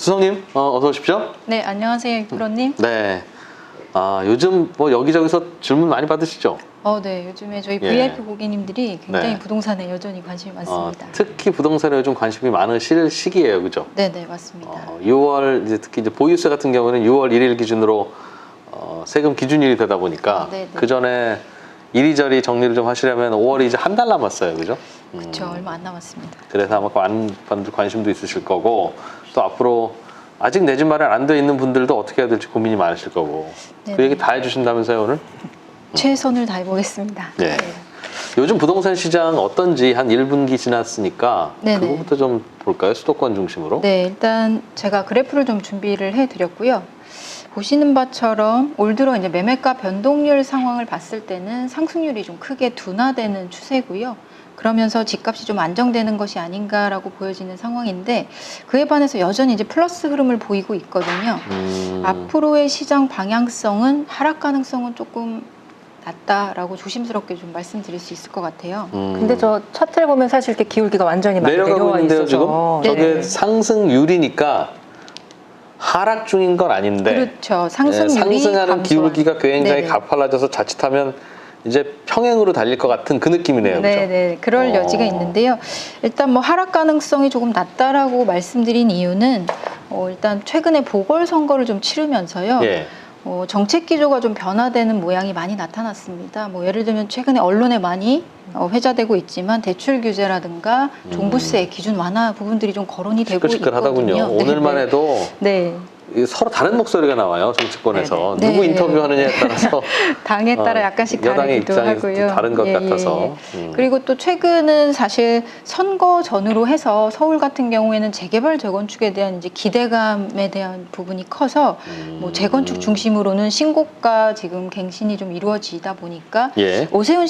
수성님, 어서 오십시오. 네, 안녕하세요, 프로님. 네. 요즘 뭐 여기저기서 질문 많이 받으시죠? 네, 요즘에 저희 예. VIP 고객님들이 굉장히 네. 부동산에 여전히 관심이 많습니다. 특히 부동산에 요즘 관심이 많으실 시기예요, 그죠? 네, 네, 맞습니다. 6월 이제 특히 이제 보유세 같은 경우는 6월 1일 기준으로 세금 기준일이 되다 보니까 네, 네. 그 전에 이리저리 정리를 좀 하시려면 5월이 이제 한 달 남았어요, 그죠? 그렇죠, 얼마 안 남았습니다. 그래서 아마 많은 분들 관심도 있으실 거고 또 앞으로 아직 내 집 마련 안 돼 있는 분들도 어떻게 해야 될지 고민이 많으실 거고 그 네네. 얘기 다 해주신다면서요 오늘? 최선을 다해보겠습니다. 네. 요즘 부동산 시장 어떤지 한 1분기 지났으니까 네네. 그거부터 좀 볼까요? 수도권 중심으로. 네, 일단 제가 그래프를 좀 준비를 해드렸고요. 보시는 바처럼 올 들어 이제 매매가 변동률 상황을 봤을 때는 상승률이 좀 크게 둔화되는 추세고요. 그러면서 집값이 좀 안정되는 것이 아닌가라고 보여지는 상황인데 그에 반해서 여전히 이제 플러스 흐름을 보이고 있거든요. 앞으로의 시장 방향성은 하락 가능성은 조금 낮다라고 조심스럽게 좀 말씀드릴 수 있을 것 같아요. 근데 저 차트를 보면 사실 이렇게 기울기가 완전히 많이 내려가고 내려와 있는데요 있어서 지금? 네네. 저게 상승률이니까 하락 중인 건 아닌데 그렇죠. 상승률이 상승하는 감소한. 기울기가 굉장히 네네. 가팔라져서 자칫하면 이제 평행으로 달릴 것 같은 그 느낌이네요. 그죠? 네네, 그럴 여지가 있는데요. 일단 뭐 하락 가능성이 조금 낮다라고 말씀드린 이유는 일단 최근에 보궐선거를 좀 치르면서요. 예. 정책 기조가 좀 변화되는 모양이 많이 나타났습니다. 뭐 예를 들면 최근에 언론에 많이 회자되고 있지만 대출 규제라든가 종부세 기준 완화 부분들이 좀 거론이 되고 시끌시끌하다군요. 있거든요. 오늘만 네네. 해도 네. 서로 다른 목소리가 나와요. 정치권에서 네네. 누구 네. 인터뷰하느냐에 따라서 당에 따라 약간씩 여당의 다르기도 입장이 하고요. 다른 것 예, 같아서. 예. 그리고 또 최근은 사실 선거 전후로 해서 서울 같은 경우에는 재개발 재건축에 대한 이제 기대감에 대한 부분이 커서 뭐 재건축 중심으로는 신고가 지금 갱신이 좀 이루어지다 보니까 예. 오세훈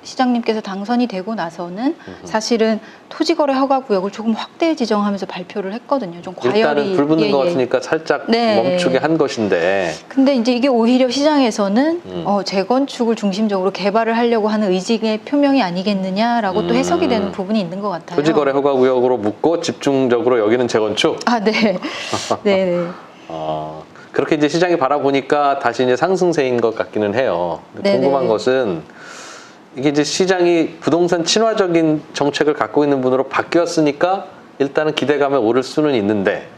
시장님께서 당선이 되고 나서는 사실은 토지거래 허가 구역을 조금 확대 지정하면서 발표를 했거든요. 좀 과열이 일단은 불붙는 것 예, 예. 같으니까 살짝 네. 멈추게 한 것인데 근데 이제 이게 오히려 시장에서는 재건축을 중심적으로 개발을 하려고 하는 의지의 표명이 아니겠느냐라고 또 해석이 되는 부분이 있는 것 같아요. 토지거래 허가 구역으로 묶고 집중적으로 여기는 재건축. 아, 네. 네, 네. 그렇게 이제 시장이 바라보니까 다시 이제 상승세인 것 같기는 해요. 근데 네네. 궁금한 것은 이게 이제 시장이 부동산 친화적인 정책을 갖고 있는 분으로 바뀌었으니까 일단은 기대감에 오를 수는 있는데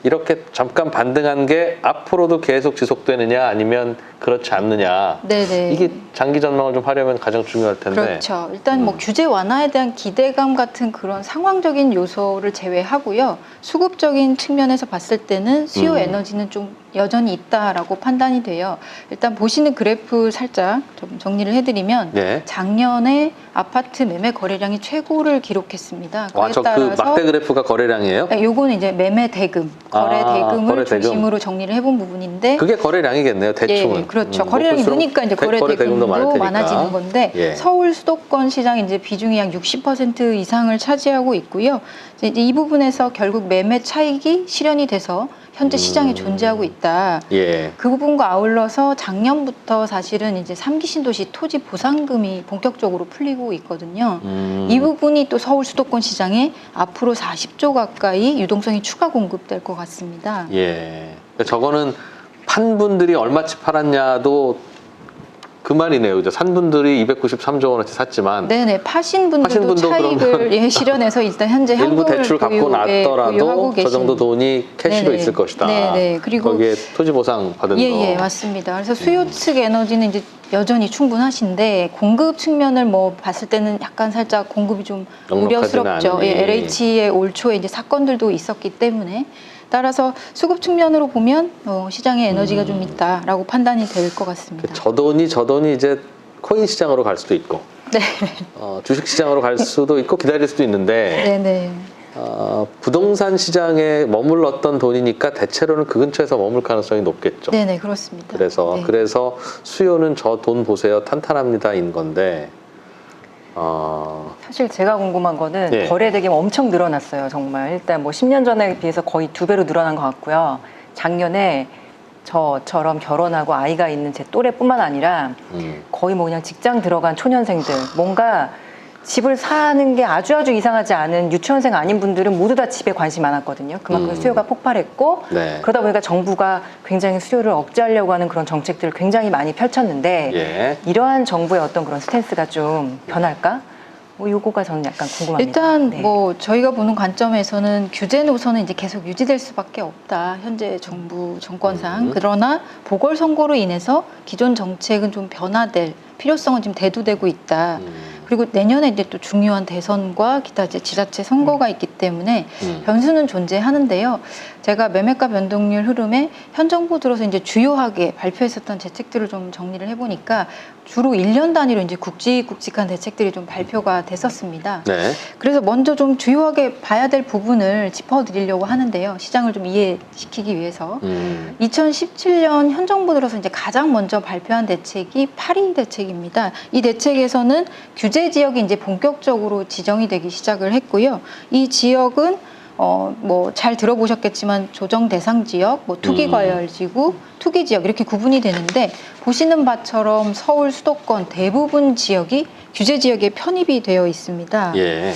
이렇게 잠깐 반등한 게 앞으로도 계속 지속되느냐 아니면 그렇지 않느냐. 네네. 이게 장기 전망을 좀 하려면 가장 중요할 텐데. 그렇죠. 일단 뭐 규제 완화에 대한 기대감 같은 그런 상황적인 요소를 제외하고요. 수급적인 측면에서 봤을 때는 수요 에너지는 좀 여전히 있다라고 판단이 돼요. 일단 보시는 그래프 살짝 좀 정리를 해드리면 네. 작년에 아파트 매매 거래량이 최고를 기록했습니다. 와, 그에 저 그 따라서 막대 그래프가 거래량이에요? 요거는 이제 매매 대금, 거래 대금을 거래 대금. 중심으로 정리를 해본 부분인데 그게 거래량이겠네요, 대충은. 예, 그렇죠. 거래량이 볼수록 느니까 이제 거래 거래 대금도 많을 대금도 테니까. 많아지는 건데 예. 서울 수도권 시장 이제 비중이 약 60% 이상을 차지하고 있고요. 이제 이 부분에서 결국 매매 차익이 실현이 돼서 현재 시장에 존재하고 있다. 예. 그 부분과 아울러서 작년부터 사실은 이제 3기 신도시 토지 보상금이 본격적으로 풀리고 있거든요. 이 부분이 또 서울 수도권 시장에 앞으로 40조 가까이 유동성이 추가 공급될 것 같습니다. 예. 저거는 판 분들이 얼마치 팔았냐도 그 말이네요. 그죠? 산 분들이 293조 원어치 샀지만 네네, 파신 분들도 분도 차익을 실현해서 일단 현재 일부 현금을 대출 갖고 놨더라도 저 정도 돈이 캐시로 네네. 있을 것이다. 네네. 그리고 거기에 토지 보상 받은 거. 예, 맞습니다. 그래서 수요 측 에너지는 이제 여전히 충분하신데 공급 측면을 뭐 봤을 때는 약간 살짝 공급이 좀 넉넉하지는 우려스럽죠. 않으니. 예, LH의 올 초에 이제 사건들도 있었기 때문에 따라서 수급 측면으로 보면 시장에 에너지가 좀 있다라고 판단이 될 것 같습니다. 저 돈이 이제 코인 시장으로 갈 수도 있고, 네, 주식 시장으로 갈 수도 있고 기다릴 수도 있는데. 네네. 부동산 시장에 머물렀던 돈이니까 대체로는 그 근처에서 머물 가능성이 높겠죠. 네네, 그렇습니다. 그래서 수요는 저 돈 보세요 탄탄합니다인 건데 사실 제가 궁금한 거는 네. 거래 대금 엄청 늘어났어요. 정말 일단 뭐 10년 전에 비해서 거의 2배로 늘어난 것 같고요. 작년에 저처럼 결혼하고 아이가 있는 제 또래뿐만 아니라 거의 뭐 그냥 직장 들어간 초년생들 뭔가 집을 사는 게 아주 이상하지 않은 유치원생 아닌 분들은 모두 다 집에 관심이 많았거든요. 그만큼 수요가 폭발했고 네. 그러다 보니까 정부가 굉장히 수요를 억제하려고 하는 그런 정책들을 굉장히 많이 펼쳤는데 예. 이러한 정부의 어떤 그런 스탠스가 좀 변할까? 뭐 요거가 저는 약간 궁금합니다. 일단 네. 뭐 저희가 보는 관점에서는 규제 노선은 이제 계속 유지될 수밖에 없다. 현재 정부 정권상. 그러나 보궐선거로 인해서 기존 정책은 좀 변화될 필요성은 지금 대두되고 있다. 그리고 내년에 이제 또 중요한 대선과 기타 이제 지자체 선거가 있기 때문에 변수는 존재하는데요. 제가 매매가 변동률 흐름에 현 정부 들어서 이제 주요하게 발표했었던 대책들을 좀 정리를 해보니까 주로 1년 단위로 이제 굵직굵직한 대책들이 좀 발표가 됐었습니다. 네. 그래서 먼저 좀 주요하게 봐야 될 부분을 짚어드리려고 하는데요. 시장을 좀 이해시키기 위해서. 2017년 현 정부 들어서 이제 가장 먼저 발표한 대책이 8.2 대책입니다. 이 대책에서는 규제 지역이 이제 본격적으로 지정이 되기 시작을 했고요. 이 지역은 뭐 잘 들어보셨겠지만 조정 대상 지역, 뭐 투기 과열 지구, 투기 지역 이렇게 구분이 되는데 보시는 바처럼 서울 수도권 대부분 지역이 규제 지역에 편입이 되어 있습니다. 예.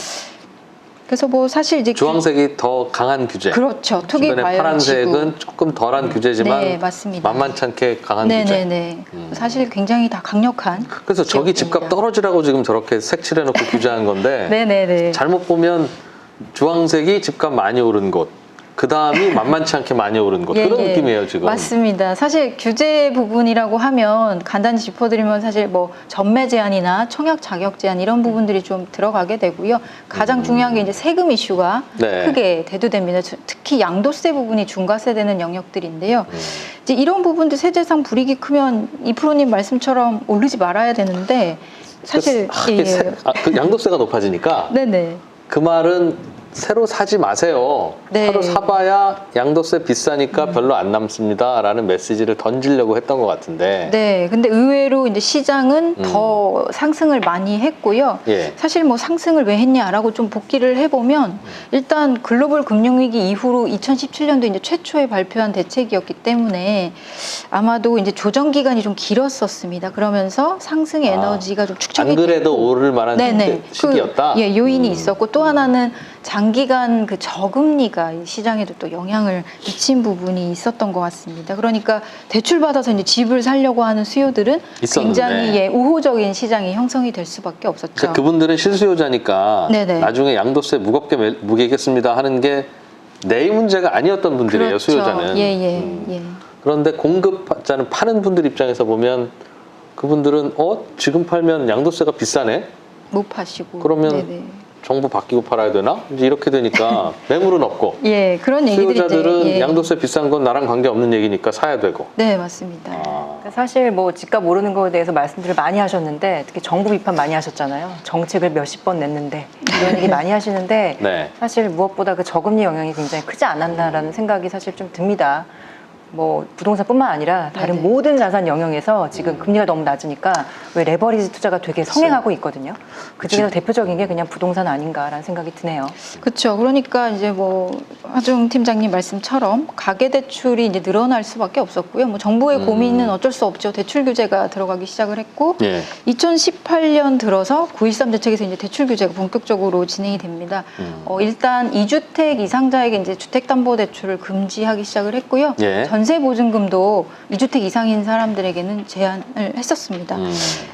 그래서 뭐 사실 이제 주황색이 더 강한 규제. 그렇죠. 투기 주변에 과열 파란색은 지구. 조금 덜한 규제지만 네, 맞습니다. 만만찮게 강한 규제. 네네네. 사실 굉장히 다 강력한. 그래서 저기 집값 지역입니다. 떨어지라고 지금 저렇게 색칠해놓고 규제한 건데 네네네. 잘못 보면 주황색이 집값 많이 오른 곳, 그 다음이 만만치 않게 많이 오른 곳 그런 느낌이에요 지금. 맞습니다. 사실 규제 부분이라고 하면 간단히 짚어드리면 사실 뭐 전매 제한이나 청약 자격 제한 이런 부분들이 좀 들어가게 되고요. 가장 중요한 게 이제 세금 이슈가 네. 크게 대두됩니다. 특히 양도세 부분이 중과세되는 영역들인데요. 이제 이런 부분들 세제상 불이익이 크면 이프로님 말씀처럼 오르지 말아야 되는데 사실 그 양도세가 높아지니까 네네. 그 말은 새로 사지 마세요. 네. 새로 사봐야 양도세 비싸니까 별로 안 남습니다라는 메시지를 던지려고 했던 것 같은데. 네, 근데 의외로 이제 시장은 더 상승을 많이 했고요. 예. 사실 뭐 상승을 왜 했냐라고 좀 복기를 해보면 일단 글로벌 금융위기 이후로 2017년도 이제 최초에 발표한 대책이었기 때문에 아마도 이제 조정 기간이 좀 길었었습니다. 그러면서 상승 에너지가 좀 축적이 안 그래도 됐고. 오를 만한 시기였다. 요인이 있었고 또 하나는 장기간 그 저금리가 이 시장에도 또 영향을 미친 부분이 있었던 것 같습니다. 그러니까 대출 받아서 이제 집을 사려고 하는 수요들은 있었는데. 굉장히 우호적인 시장이 형성이 될 수밖에 없었죠. 그러니까 그분들은 실수요자니까 네네. 나중에 양도세 무겁게 무게겠습니다 하는 게 내 문제가 아니었던 분들이에요. 그렇죠. 수요자는. 예. 그런데 공급자는 파는 분들 입장에서 보면 그분들은 지금 팔면 양도세가 비싸네. 못 파시고. 그러면 네네. 정부 바뀌고 팔아야 되나? 이제 이렇게 되니까 매물은 없고 예, 그런 얘기들이 수요자들은 이제, 양도세 비싼 건 나랑 관계 없는 얘기니까 사야 되고. 네, 맞습니다. 그러니까 사실 뭐 집값 오르는 거에 대해서 말씀들을 많이 하셨는데 특히 정부 비판 많이 하셨잖아요. 정책을 몇십 번 냈는데 이런 얘기 많이 하시는데 네. 사실 무엇보다 그 저금리 영향이 굉장히 크지 않았나라는 생각이 사실 좀 듭니다. 뭐 부동산뿐만 아니라 다른 네네. 모든 자산 영역에서 지금 금리가 너무 낮으니까 왜 레버리지 투자가 되게 성행하고 있거든요. 그 중에서 대표적인 게 그냥 부동산 아닌가라는 생각이 드네요. 그렇죠. 그러니까 이제 뭐 하중 팀장님 말씀처럼 가계 대출이 이제 늘어날 수밖에 없었고요. 뭐 정부의 고민은 어쩔 수 없죠. 대출 규제가 들어가기 시작을 했고 예. 2018년 들어서 9.13 대책에서 이제 대출 규제가 본격적으로 진행이 됩니다. 일단 2주택 이상자에게 이제 주택담보대출을 금지하기 시작을 했고요. 예. 전세 보증금도 2주택 이상인 사람들에게는 제한을 했었습니다.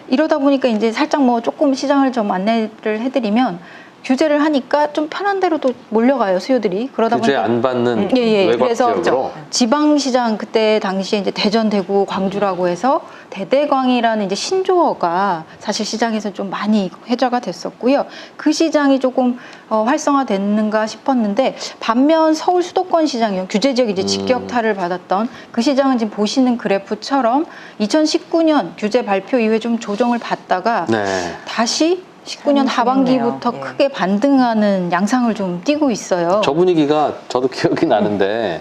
이러다 보니까 이제 살짝 뭐 조금 시장을 좀 안내를 해드리면 규제를 하니까 좀 편한 대로 또 몰려가요, 수요들이. 그러다 규제 보니까 안 받는 외곽 그래서 지역으로. 지방시장 그때 당시에 이제 대전, 대구, 광주라고 해서 대대광이라는 이제 신조어가 사실 시장에서 좀 많이 회자가 됐었고요. 그 시장이 조금 활성화됐는가 싶었는데 반면 서울 수도권 시장이요. 규제 지역이 이제 직격탄을 받았던 그 시장은 지금 보시는 그래프처럼 2019년 규제 발표 이후에 좀 조정을 받다가 네. 다시 19년 하반기부터 예. 크게 반등하는 양상을 좀 띠고 있어요. 저 분위기가 저도 기억이 나는데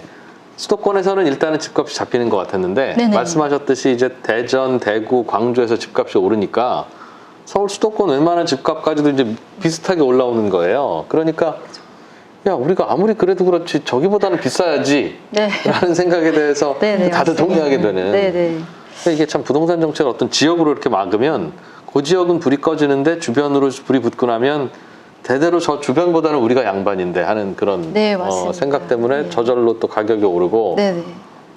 수도권에서는 일단은 집값이 잡히는 것 같았는데 네네. 말씀하셨듯이 이제 대전, 대구, 광주에서 집값이 오르니까 서울 수도권 웬만한 집값까지도 이제 비슷하게 올라오는 거예요. 그러니까 야 우리가 아무리 그래도 그렇지 저기보다는 비싸야지 네. 라는 생각에 대해서 네네, 다들 맞습니다. 동의하게 되는. 네네. 이게 참 부동산 정책을 어떤 지역으로 이렇게 막으면 그 지역은 불이 꺼지는데 주변으로 불이 붙고 나면 대대로 저 주변보다는 우리가 양반인데 하는 그런 네, 맞습니다. 생각 때문에 네. 저절로 또 가격이 오르고 네네.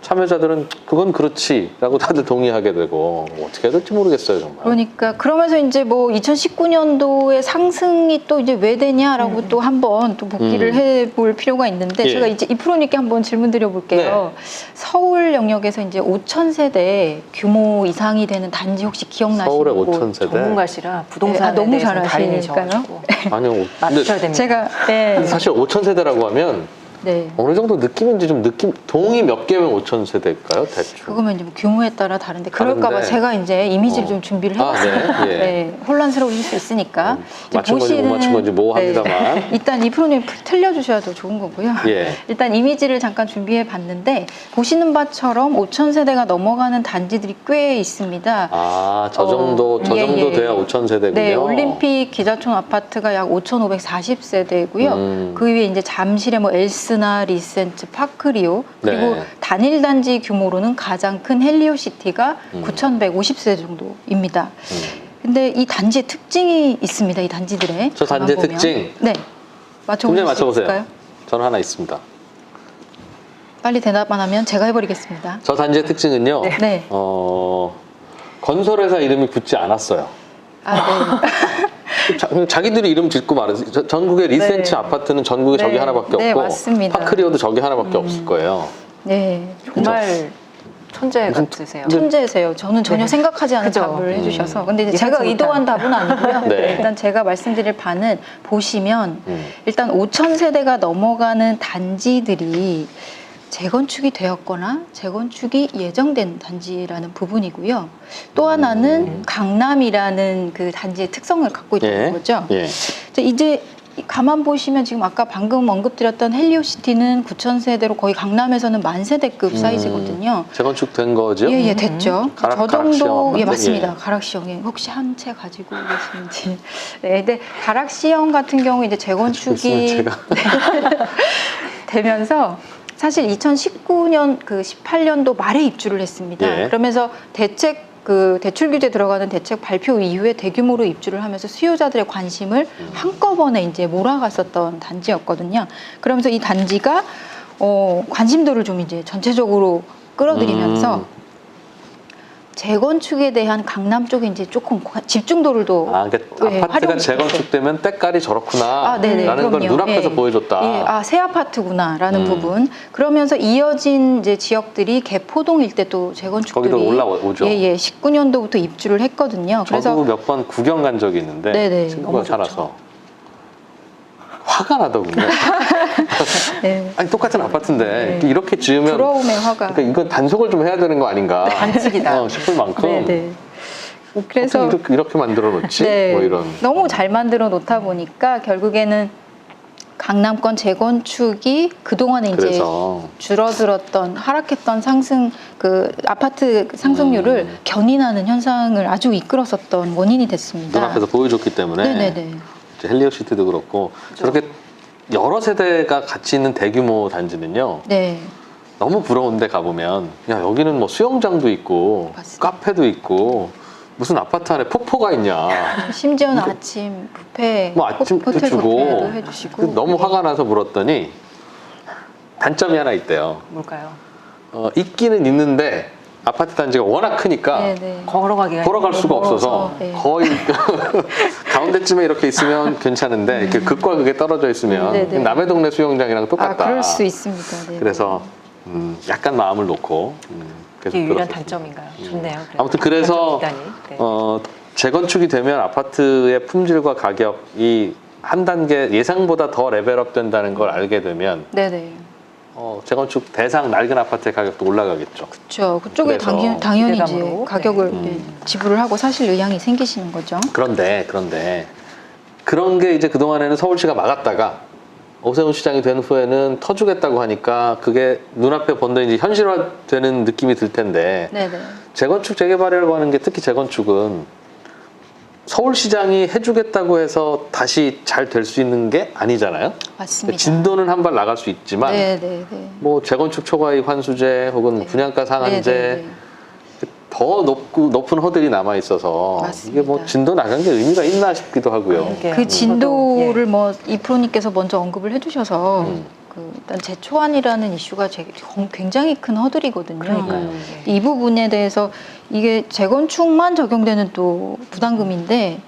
참여자들은 그건 그렇지라고 다들 동의하게 되고 어떻게 해야 될지 모르겠어요 정말. 그러니까 그러면서 이제 뭐 2019년도에 상승이 또 이제 왜 되냐라고 또 한번 또 복귀를 해볼 필요가 있는데 예. 제가 이제 이 프로님께 한번 질문 드려볼게요. 서울 영역에서 이제 5천 세대 규모 이상이 되는 단지 혹시 기억나시는 서울에 곳? 5천 세대. 전문가시라 부동산에 네, 너무 대해서 잘 달인이셔가지고 아니요. 근데 맞춰야 됩니다. 제가 네. 사실 5천 세대라고 하면 네. 어느 정도 느낌인지 좀 동이 몇 개면 5천 세대일까요? 대충. 그거면 이제 뭐 규모에 따라 다른데 그럴까봐 다른데. 제가 이제 이미지를 좀 준비를 아, 해봤어요. 네. 예. 네, 혼란스러우실 수 있으니까 이제 맞춘 건지 못 맞춘 건지 모호합니다만. 일단 이 프로님 틀려주셔야 더 좋은 거고요. 예. 일단 이미지를 잠깐 준비해 봤는데 보시는 바처럼 5천 세대가 넘어가는 단지들이 꽤 있습니다. 아, 저 정도 예, 예. 돼야 5천 세대군요. 네, 올림픽 기자촌 아파트가 약 5,540세대고요. 그 위에 이제 잠실의 뭐 엘스나, 리센트, 파크리오 그리고 네. 단일 단지 규모로는 가장 큰 헬리오시티가 9,150세 정도입니다. 근데 이 단지의 특징이 있습니다. 이 단지들의 저 단지의 가만 보면. 특징? 네, 문제 맞춰보실 수 맞춰보세요. 있을까요? 저는 하나 있습니다. 빨리 대답 안 하면 제가 해버리겠습니다. 저 단지의 특징은요. 네. 건설회사 이름이 붙지 않았어요. 아, 자기들이 이름 짓고 말해서 전국의 리센츠 네. 아파트는 전국에 저기 네. 하나밖에 네, 없고 맞습니다. 파크리오도 저기 하나밖에 없을 거예요. 네. 정말 천재 무슨 같으세요. 천재세요. 저는 전혀 네. 생각하지 않은 그죠. 답을 해주셔서. 근데 이제 제가 예상치 의도한 못한. 답은 아니고요. 네. 일단 제가 말씀드릴 바는 보시면 일단 5천 세대가 넘어가는 단지들이 재건축이 되었거나 재건축이 예정된 단지라는 부분이고요. 또 하나는 강남이라는 그 단지의 특성을 갖고 있다는 예. 거죠. 예. 이제 가만 보시면 지금 아까 방금 언급드렸던 헬리오시티는 9천 세대로 거의 강남에서는 만 세대급 사이즈거든요. 재건축된 거죠? 예, 됐죠. 가락- 저 정도, 가락시형 예, 맞죠? 맞습니다. 예. 가락시형에 혹시 한 채 가지고 계신지. 네, 근데 가락시형 같은 경우 이제 있으면 재건축이 제가 되면서 사실 2019년 그 18년도 말에 입주를 했습니다. 예. 그러면서 대출 규제 들어가는 대책 발표 이후에 대규모로 입주를 하면서 수요자들의 관심을 한꺼번에 이제 몰아갔었던 단지였거든요. 그러면서 이 단지가 관심도를 좀 이제 전체적으로 끌어들이면서 재건축에 대한 강남 쪽에 이제 조금 집중도를 더 그러니까 예, 아파트가 활용을 재건축되면 때깔이 저렇구나 네네, 라는 걸 그럼요. 눈앞에서 예. 보여줬다. 예, 새 아파트구나라는 부분. 그러면서 이어진 이제 지역들이 개포동 일대 또 재건축들이 거기도 올라오죠. 예, 19년도부터 입주를 했거든요. 저도 그래서 몇 번 구경 간 적이 있는데 네네, 친구가 너무 좋죠. 살아서 화가 나더군요. 네, 아니 똑같은 아파트인데 네. 이렇게 지으면 부러움의 화가. 그러니까 이건 단속을 좀 해야 되는 거 아닌가 반칙이다. 싶을 만큼 네, 네. 그래서 그래서 이렇게 만들어 놓지 네, 뭐 이런 너무 잘 만들어 놓다 보니까 결국에는 강남권 재건축이 그동안에 이제 그래서 줄어들었던 하락했던 상승 그 아파트 상승률을 견인하는 현상을 아주 이끌었었던 원인이 됐습니다. 눈앞에서 보여줬기 때문에 네네네. 이제 헬리오시티도 그렇고 저렇게 여러 세대가 같이 있는 대규모 단지는요 네. 너무 부러운데 가보면 야 여기는 뭐 수영장도 있고 맞습니다. 카페도 있고 무슨 아파트 안에 폭포가 있냐 심지어는 아침 뷔페, 뭐 아침도 호텔 주고 뷔페도 해주시고 너무 화가 나서 물었더니 단점이 하나 있대요. 뭘까요? 있기는 있는데 아파트 단지가 워낙 크니까 네네. 걸어갈 수가 없어서 네. 거의 가운데쯤에 이렇게 있으면 괜찮은데 이렇게 극과 극에 떨어져 있으면 네네. 남의 동네 수영장이랑 똑같다. 그럴 수 있습니다. 네. 그래서 약간 마음을 놓고 계속 이게 유일한 들었었습니다. 단점인가요? 좋네요. 그래도. 아무튼 그래서 단점이 있다니. 네. 재건축이 되면 아파트의 품질과 가격이 한 단계 예상보다 더 레벨업 된다는 걸 알게 되면 네네. 재건축 대상 낡은 아파트의 가격도 올라가겠죠. 그렇죠. 그쪽에 그래서 당연히 이제 기대감으로. 가격을 네. 네, 지불을 하고 사실 의향이 생기시는 거죠. 그런데 그런 게 이제 그동안에는 서울시가 막았다가 오세훈 시장이 된 후에는 터주겠다고 하니까 그게 눈앞에 본다 이제 현실화되는 느낌이 들 텐데 네네. 재건축 재개발이라고 하는 게 특히 재건축은 서울시장이 해주겠다고 해서 다시 잘 될 수 있는 게 아니잖아요. 맞습니다. 진도는 한 발 나갈 수 있지만 네네네. 뭐 재건축 초과이익 환수제 혹은 네. 분양가 상한제 네네네. 더 높은 허들이 남아 있어서 맞습니다. 이게 뭐 진도 나간 게 의미가 있나 싶기도 하고요. 그러게요. 그 진도를 저도, 뭐 이프로님께서 먼저 언급을 해주셔서 음. 일단 재초안이라는 이슈가 굉장히 큰 허들이거든요. 그러니까요. 이 부분에 대해서 이게 재건축만 적용되는 또 부담금인데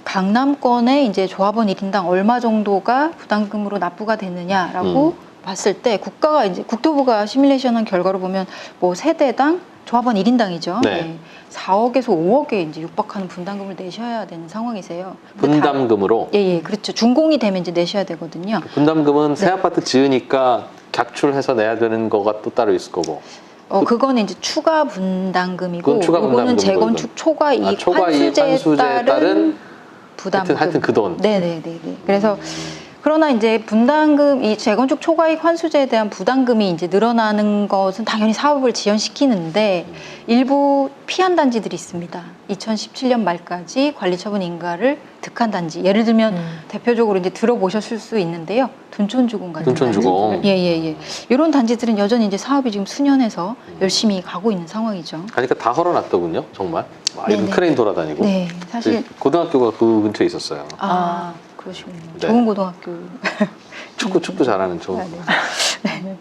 강남권의 이제 조합원 1인당 얼마 정도가 부담금으로 납부가 되느냐라고 봤을 때 국가가 이제 국토부가 시뮬레이션한 결과로 보면 뭐 세대당 조합원 1인당이죠. 네. 4억에서 5억에 이제 육박하는 분담금을 내셔야 되는 상황이세요. 분담금으로. 예, 그렇죠. 준공이 되면 이제 내셔야 되거든요. 분담금은 새 네. 아파트 지으니까 객출해서 내야 되는 거가 또 따로 있을 거고. 그거는 이제 추가 분담금이고, 그건 추가 이거는 분담금이거든. 재건축 초과이익 초과이익 환수제에 따른 부담금. 하여튼 그 돈. 네네네. 그래서 그러나 이제 분담금, 이 재건축 초과이익 환수제에 대한 부담금이 이제 늘어나는 것은 당연히 사업을 지연시키는데 일부 피한 단지들이 있습니다. 2017년 말까지 관리처분 인가를 득한 단지. 예를 들면 대표적으로 이제 들어보셨을 수 있는데요. 둔촌주공 같은 둔촌주공. 예. 이런 단지들은 여전히 이제 사업이 지금 수년해서 열심히 가고 있는 상황이죠. 그러니까 다 헐어놨더군요, 정말. 막 이런 네네. 크레인 돌아다니고. 네, 사실 고등학교가 그 근처에 있었어요. 그러시군요. 네. 좋은 고등학교. 축구 잘하는 좋은. 네.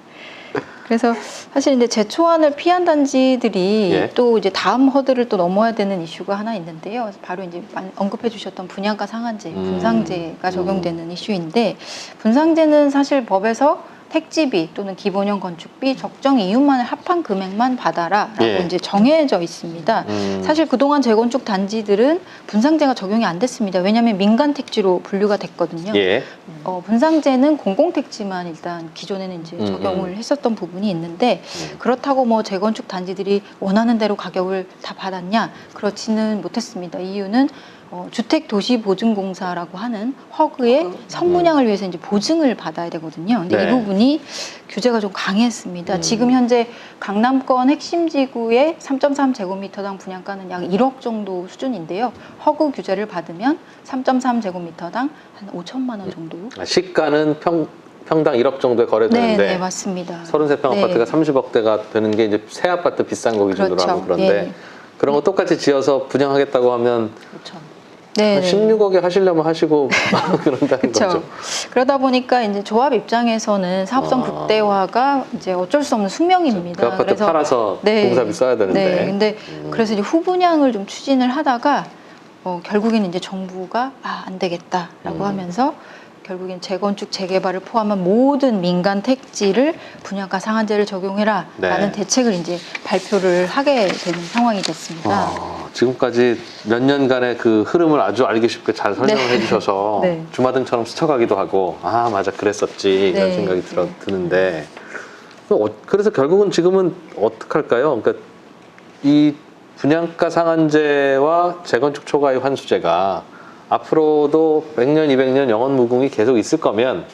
그래서 사실 이제 재초안을 피한 단지들이 예. 또 이제 다음 허들을 또 넘어야 되는 이슈가 하나 있는데요. 바로 이제 언급해 주셨던 분양가 상한제, 분상제가 적용되는 이슈인데 분상제는 사실 법에서 택지비 또는 기본형 건축비 적정 이윤만을 합한 금액만 받아라라고 예. 이제 정해져 있습니다. 사실 그동안 재건축 단지들은 분상제가 적용이 안 됐습니다. 왜냐하면 민간 택지로 분류가 됐거든요. 예. 분상제는 공공택지만 일단 기존에는 이제 적용을 했었던 부분이 있는데 그렇다고 뭐 재건축 단지들이 원하는 대로 가격을 다 받았냐? 그렇지는 못했습니다. 이유는 주택도시보증공사라고 하는 허그의 선분양을 위해서 이제 보증을 받아야 되거든요. 근데 네. 이 부분이 규제가 좀 강했습니다. 지금 현재 강남권 핵심 지구의 3.3제곱미터당 분양가는 약 1억 정도 수준인데요. 허그 규제를 받으면 3.3제곱미터당 한 5천만 원 정도. 시가는 평당 1억 정도에 거래되는데 네, 맞습니다. 33평 네. 아파트가 30억대가 되는 게 이제 새 아파트 비싼 거 기준으로 그렇죠. 하고 그런데 예. 그런 거 똑같이 지어서 분양하겠다고 하면 네, 한 16억에 하시려면 하시고 그런다는 그렇죠. 거죠. 그러다 보니까 이제 조합 입장에서는 사업성 극대화가 이제 어쩔 수 없는 숙명입니다. 그 아파트 팔아서 네. 공사비 써야 되는데. 네. 근데 그래서 이제 후분양을 좀 추진을 하다가 결국에는 이제 정부가 안 되겠다라고 하면서 결국엔 재건축 재개발을 포함한 모든 민간 택지를 분양가 상한제를 적용해라라는 네. 대책을 이제 발표를 하게 되는 상황이 됐습니다. 지금까지 몇 년간의 그 흐름을 아주 알기 쉽게 잘 설명을 네. 해주셔서 네. 주마등처럼 스쳐가기도 하고 맞아 그랬었지 이런 네. 생각이 드는데 그래서 결국은 지금은 어떡할까요? 그러니까 이 분양가 상한제와 재건축 초과이익 환수제가 앞으로도 100년, 200년 영원 무궁이 계속 있을 거면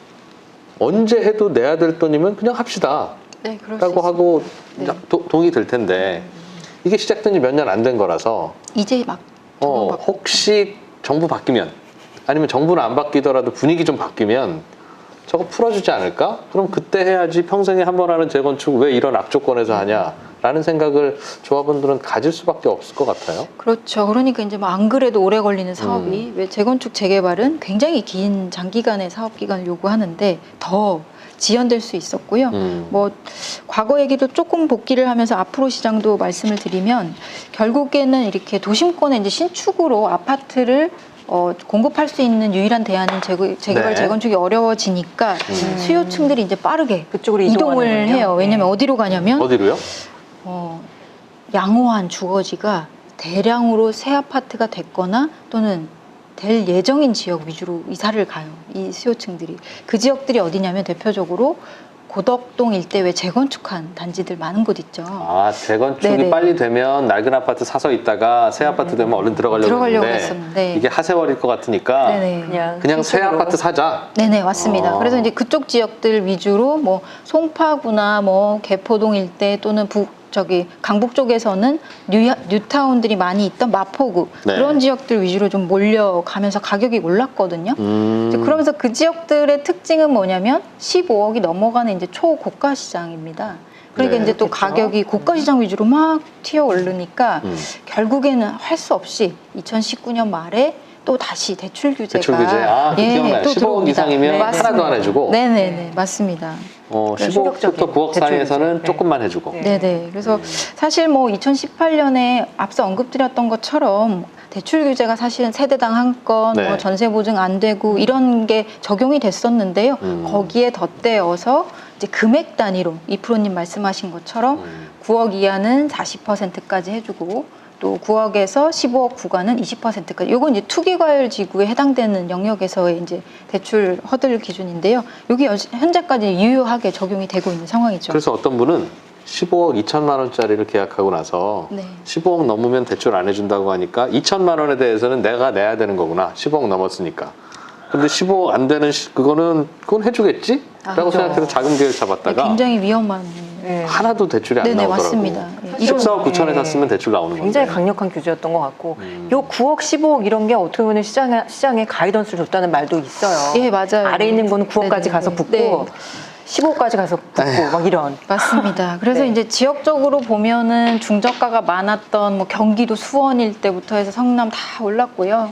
언제 해도 내야 될 돈이면 그냥 합시다 네, 그럴 수 라고 있습니다. 하고 네. 동의 될 텐데 이게 시작된 지 몇 년 안 된 거라서 이제 막 적용받고. 혹시 정부 바뀌면 아니면 정부는 안 바뀌더라도 분위기 좀 바뀌면 저거 풀어주지 않을까? 그럼 그때 해야지 평생에 한 번 하는 재건축 왜 이런 악조건에서 하냐라는 생각을 조합원들은 가질 수밖에 없을 것 같아요. 그렇죠. 그러니까 이제 뭐 안 그래도 오래 걸리는 사업이 왜 재건축 재개발은 굉장히 긴 장기간의 사업 기간을 요구하는데 더 지연될 수 있었고요. 뭐 과거 얘기도 조금 복기를 하면서 앞으로 시장도 말씀을 드리면 결국에는 이렇게 도심권에 이제 신축으로 아파트를 공급할 수 있는 유일한 대안인 재개발 네. 재건축이 어려워지니까 수요층들이 이제 빠르게 그쪽으로 이동을 이동하는군요. 해요. 왜냐면 어디로 가냐면 어디로요? 양호한 주거지가 대량으로 새 아파트가 됐거나 또는 될 예정인 지역 위주로 이사를 가요. 이 수요층들이. 그 지역들이 어디냐면 대표적으로 고덕동 일대에 재건축한 단지들 많은 곳 있죠. 재건축이 네네. 빨리 되면 낡은 아파트 사서 있다가 새 아파트 되면 얼른 들어가려고 했었는데 이게 하세월일 것 같으니까 네네. 그냥 새 신축으로. 아파트 사자. 네네, 맞습니다. 그래서 이제 그쪽 지역들 위주로 뭐 송파구나 뭐 개포동 일대 또는 강북 쪽에서는 뉴타운들이 많이 있던 마포구 네. 그런 지역들 위주로 좀 몰려가면서 가격이 올랐거든요. 이제 그러면서 그 지역들의 특징은 뭐냐면 15억이 넘어가는 이제 초고가 시장입니다. 그러니까 네. 이제 또 그렇겠죠. 가격이 고가 시장 위주로 막 튀어 오르니까 음. 결국에는 할 수 없이 2019년 말에 또 다시 대출 규제가 대출 규제. 그 기억나요. 또 15억 들어옵니다. 이상이면 네, 하나도 안 맞습니다. 해주고 네네네 맞습니다. 15억부터 충격적인 9억 대출 사이에서는 규제. 조금만 해주고. 네. 네네. 그래서 사실 뭐 2018년에 앞서 언급드렸던 것처럼 대출 규제가 사실은 세대당 한 건, 네. 뭐 전세 보증 안 되고 이런 게 적용이 됐었는데요. 거기에 덧대어서 이제 금액 단위로 이프로님 말씀하신 것처럼 9억 이하는 40%까지 해주고 또 9억에서 15억 구간은 20%까지. 요건 이제 투기과열 지구에 해당되는 영역에서의 이제 대출 허들 기준인데요. 여기 현재까지 유효하게 적용이 되고 있는 상황이죠. 그래서 어떤 분은 15억 2천만 원짜리를 계약하고 나서 네. 15억 넘으면 대출 안 해준다고 하니까 2천만 원에 대해서는 내가 내야 되는 거구나. 15억 넘었으니까. 근데 15억 안 되는 그건 해주겠지? 라고 그렇죠. 생각해서 자금 계획 네, 잡았다가 굉장히 위험한. 네. 하나도 대출이 안 네네, 나오더라고. 맞습니다. 예. 14억 9천에 네. 샀으면 대출 나오는 건데. 굉장히 강력한 규제였던 것 같고 요 9억, 15억 이런 게 어떻게 보면 시장에 가이던스를 줬다는 말도 있어요. 예, 맞아요. 아래 있는 거는 9억까지 네네네. 가서 붙고 네. 15억까지 가서 붙고 막 이런. 맞습니다. 그래서 네. 이제 지역적으로 보면은 중저가가 많았던 뭐 경기도 수원 일대부터 해서 성남 다 올랐고요.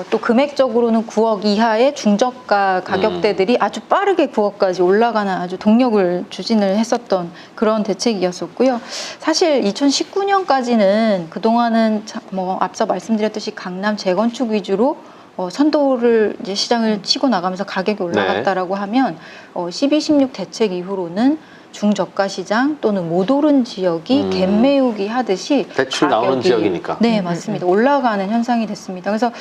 또 금액적으로는 9억 이하의 중저가 가격대들이 아주 빠르게 9억까지 올라가는 아주 동력을 추진을 했었던 그런 대책이었었고요. 사실 2019년까지는 그동안은 뭐 앞서 말씀드렸듯이 강남 재건축 위주로 선도를 이제 시장을 치고 나가면서 가격이 올라갔다라고 하면 12, 16 대책 이후로는 중저가 시장 또는 못 오른 지역이 갭 메우기 하듯이 대출 나오는 지역이니까. 네, 맞습니다. 올라가는 현상이 됐습니다. 그래서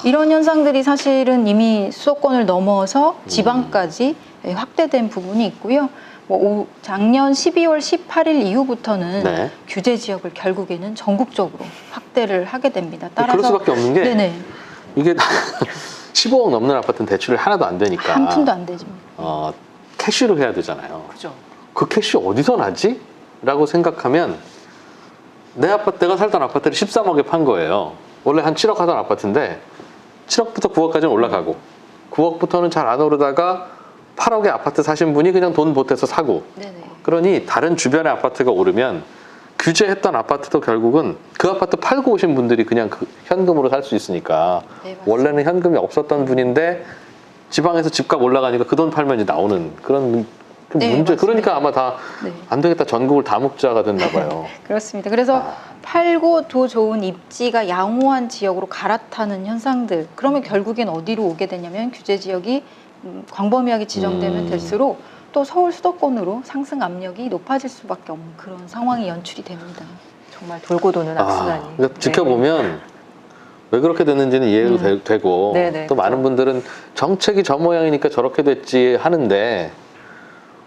이런 현상들이 사실은 이미 수도권을 넘어서 지방까지 확대된 부분이 있고요. 뭐 작년 12월 18일 이후부터는 네. 규제 지역을 결국에는 전국적으로 확대를 하게 됩니다. 따라서 그럴 수밖에 없는 게 네네. 이게 15억 넘는 아파트는 대출이 하나도 안 되니까 한 푼도 안 되죠. 캐시로 해야 되잖아요. 그죠. 그 캐시 어디서 나지? 라고 생각하면 내가 살던 아파트를 13억에 판 거예요. 원래 한 7억 하던 아파트인데 7억부터 9억까지는 올라가고 9억부터는 잘 안 오르다가 8억에 아파트 사신 분이 그냥 돈 보태서 사고 네네. 그러니 다른 주변의 아파트가 오르면 규제했던 아파트도 결국은 그 아파트 팔고 오신 분들이 그냥 그 현금으로 살 수 있으니까 네, 맞습니다. 원래는 현금이 없었던 분인데 지방에서 집값 올라가니까 그 돈 팔면 이제 나오는 그런 네, 문제. 맞습니다. 그러니까 아마 다 안 네. 되겠다 전국을 다 묶자가 됐나 봐요. 그렇습니다. 그래서 팔고 도 좋은 입지가 양호한 지역으로 갈아타는 현상들. 그러면 결국엔 어디로 오게 되냐면 규제 지역이 광범위하게 지정되면 될수록 또 서울 수도권으로 상승 압력이 높아질 수밖에 없는 그런 상황이 연출이 됩니다. 정말 돌고 도는 악순환이. 그러니까 네. 지켜보면 왜 그렇게 됐는지는 이해도 되고 네네, 또 많은 분들은 정책이 저 모양이니까 저렇게 됐지 하는데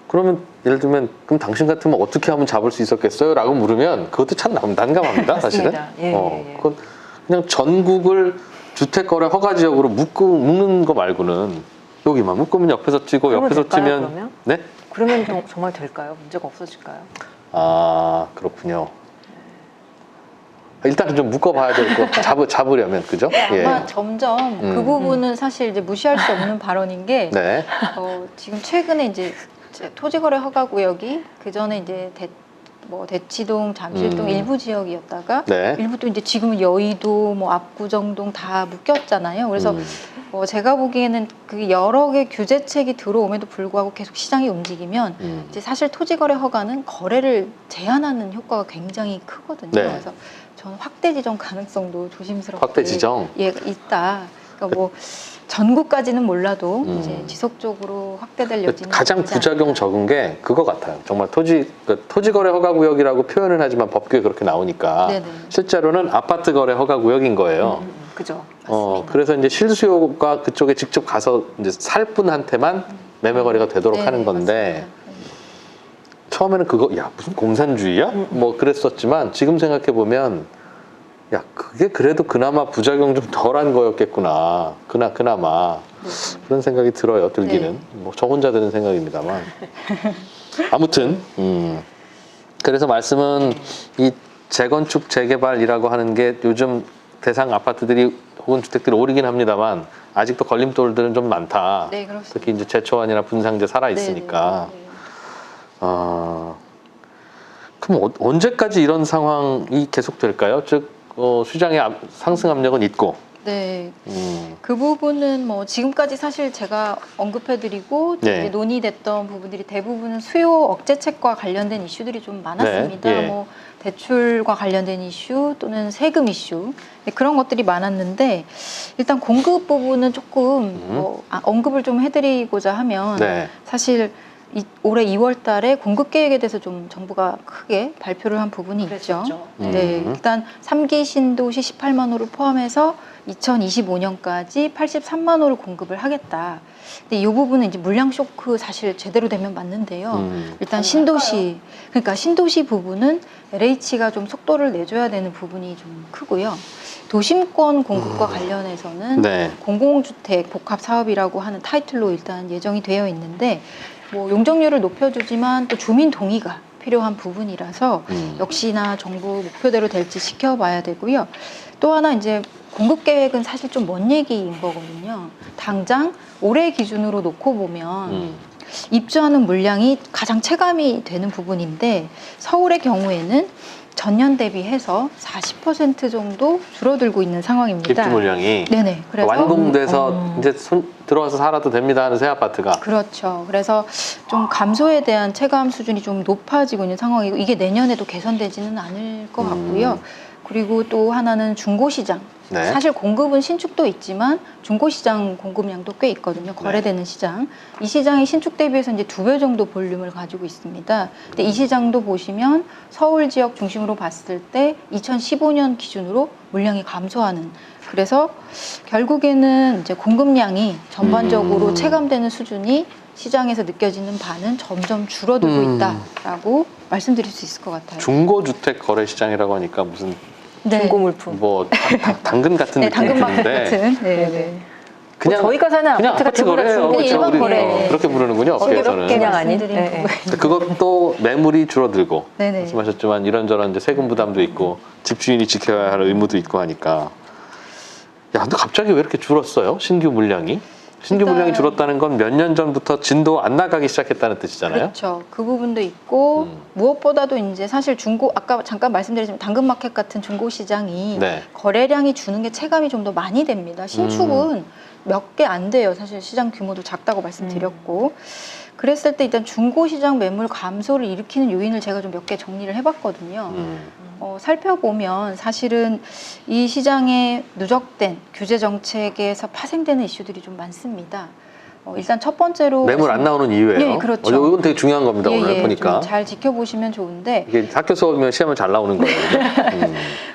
그러면 예를 들면 그럼 당신 같으면 어떻게 하면 잡을 수 있었겠어요? 라고 물으면 그것도 참 난감합니다. 사실은. 맞습니다. 예, 예, 예. 그건 그냥 전국을 주택거래 허가 지역으로 묶는 거 말고는 여기만 묶으면 옆에서 찌고 그러면 옆에서 될까요, 찌면 그러면? 네? 그러면 정말 될까요? 문제가 없어질까요? 그렇군요. 일단 좀 묶어봐야 될 거 잡으려면 그죠? 아마 점점 그 부분은 사실 이제 무시할 수 없는 발언인 게 네. 지금 최근에 이제 토지거래 허가구역이 그 전에 이제 대치동, 잠실동 일부 지역이었다가 네. 일부 또 이제 지금은 여의도, 뭐 압구정동 다 묶였잖아요. 그래서 제가 보기에는 그 여러 개 규제책이 들어옴에도 불구하고 계속 시장이 움직이면 이제 사실 토지거래 허가는 거래를 제한하는 효과가 굉장히 크거든요. 네. 그래서 저는 확대 지정 가능성도 조심스럽게 확대 지정? 있다. 그러니까 뭐 전국까지는 몰라도 이제 지속적으로 확대될 여지는 가장 있지 부작용 않을까. 적은 게 그거 같아요. 정말 토지거래 허가구역이라고 표현은 하지만 법규에 그렇게 나오니까 네네. 실제로는 아파트 거래 허가구역인 거예요. 그죠. 맞습니다. 그래서 이제 실수요가 그쪽에 직접 가서 이제 살 분한테만 매매 거래가 되도록 네네, 하는 건데 맞습니다. 처음에는 그거 야 무슨 공산주의야? 뭐 그랬었지만 지금 생각해 보면 야 그게 그래도 그나마 부작용 좀 덜한 거였겠구나. 그나마 그런 생각이 들기는 네. 뭐 저 혼자 드는 생각입니다만 아무튼 그래서 말씀은 이 재건축 재개발이라고 하는 게 요즘 대상 아파트들이 혹은 주택들이 오르긴 합니다만 아직도 걸림돌들은 좀 많다. 네, 그렇습니다. 특히 이제 재초안이나 분상제 살아 있으니까. 네, 네, 네. 그럼 언제까지 이런 상황이 계속될까요? 즉 시장의 상승 압력은 있고. 네. 그 부분은 뭐 지금까지 사실 제가 언급해드리고 네. 이제 논의됐던 부분들이 대부분은 수요 억제책과 관련된 이슈들이 좀 많았습니다. 네. 예. 뭐 대출과 관련된 이슈 또는 세금 이슈 그런 것들이 많았는데 일단 공급 부분은 조금 언급을 좀 해드리고자 하면 네. 사실 올해 2월 달에 공급 계획에 대해서 좀 정부가 크게 발표를 한 부분이 있죠. 그랬었죠. 네, 일단 3기 신도시 18만 호를 포함해서 2025년까지 83만 호를 공급을 하겠다. 근데 이 부분은 이제 물량 쇼크 사실 제대로 되면 맞는데요. 일단 신도시, 그러니까 신도시 부분은 LH가 좀 속도를 내줘야 되는 부분이 좀 크고요. 도심권 공급과 관련해서는 네. 공공주택 복합 사업이라고 하는 타이틀로 일단 예정이 되어 있는데 뭐 용적률을 높여주지만 또 주민 동의가 필요한 부분이라서 역시나 정부 목표대로 될지 지켜봐야 되고요. 또 하나 이제 공급 계획은 사실 좀 먼 얘기인 거거든요. 당장 올해 기준으로 놓고 보면 입주하는 물량이 가장 체감이 되는 부분인데 서울의 경우에는 전년 대비해서 40% 정도 줄어들고 있는 상황입니다. 입주 물량이 네네. 그래서 완공돼서 이제 들어와서 살아도 됩니다 하는 새 아파트가. 그렇죠. 그래서 좀 감소에 대한 체감 수준이 좀 높아지고 있는 상황이고 이게 내년에도 개선되지는 않을 것 같고요. 그리고 또 하나는 중고시장. 네. 사실 공급은 신축도 있지만 중고시장 공급량도 꽤 있거든요. 거래되는 시장. 이 시장이 신축 대비해서 이제 2배 정도 볼륨을 가지고 있습니다. 근데 이 시장도 보시면 서울 지역 중심으로 봤을 때 2015년 기준으로 물량이 감소하는. 그래서 결국에는 이제 공급량이 전반적으로 체감되는 수준이 시장에서 느껴지는 바는 점점 줄어들고 있다라고 말씀드릴 수 있을 것 같아요. 중고주택 거래 시장이라고 하니까 무슨 네. 중고 물품. 뭐 당근 같은 네, 느낌이 당근마켓 드는데 같은. 네, 네. 그냥 저희가 사는 그냥 아파트가 아파트 대부분 거래예요. 중고 그렇죠? 일반 우리 거래. 그렇게 부르는군요. 업계에서는. 그냥 아닌. 말씀드린 네, 네. 부분. 그것도 매물이 줄어들고 네네. 말씀하셨지만 이런저런 이제 세금 부담도 있고 집주인이 지켜야 할 의무도 있고 하니까 야 근데 갑자기 왜 이렇게 줄었어요? 신규 물량이? 신규 일단- 물량이 줄었다는 건 몇 년 전부터 진도 안 나가기 시작했다는 뜻이잖아요. 그렇죠. 그 부분도 있고 무엇보다도 이제 사실 중고 아까 잠깐 말씀드렸지만 당근마켓 같은 중고 시장이 네. 거래량이 주는 게 체감이 좀 더 많이 됩니다. 신축은 몇 개 안 돼요. 사실 시장 규모도 작다고 말씀드렸고 그랬을 때 일단 중고 시장 매물 감소를 일으키는 요인을 제가 좀 몇 개 정리를 해봤거든요. 살펴보면 사실은 이 시장에 누적된 규제 정책에서 파생되는 이슈들이 좀 많습니다. 일단 첫 번째로 매물 안 나오는 이유예요. 예, 그렇죠. 이건 되게 중요한 겁니다. 오늘 보니까 좀 잘 지켜보시면 좋은데 이게 학교 수업이면 시험은 잘 나오는 거예요.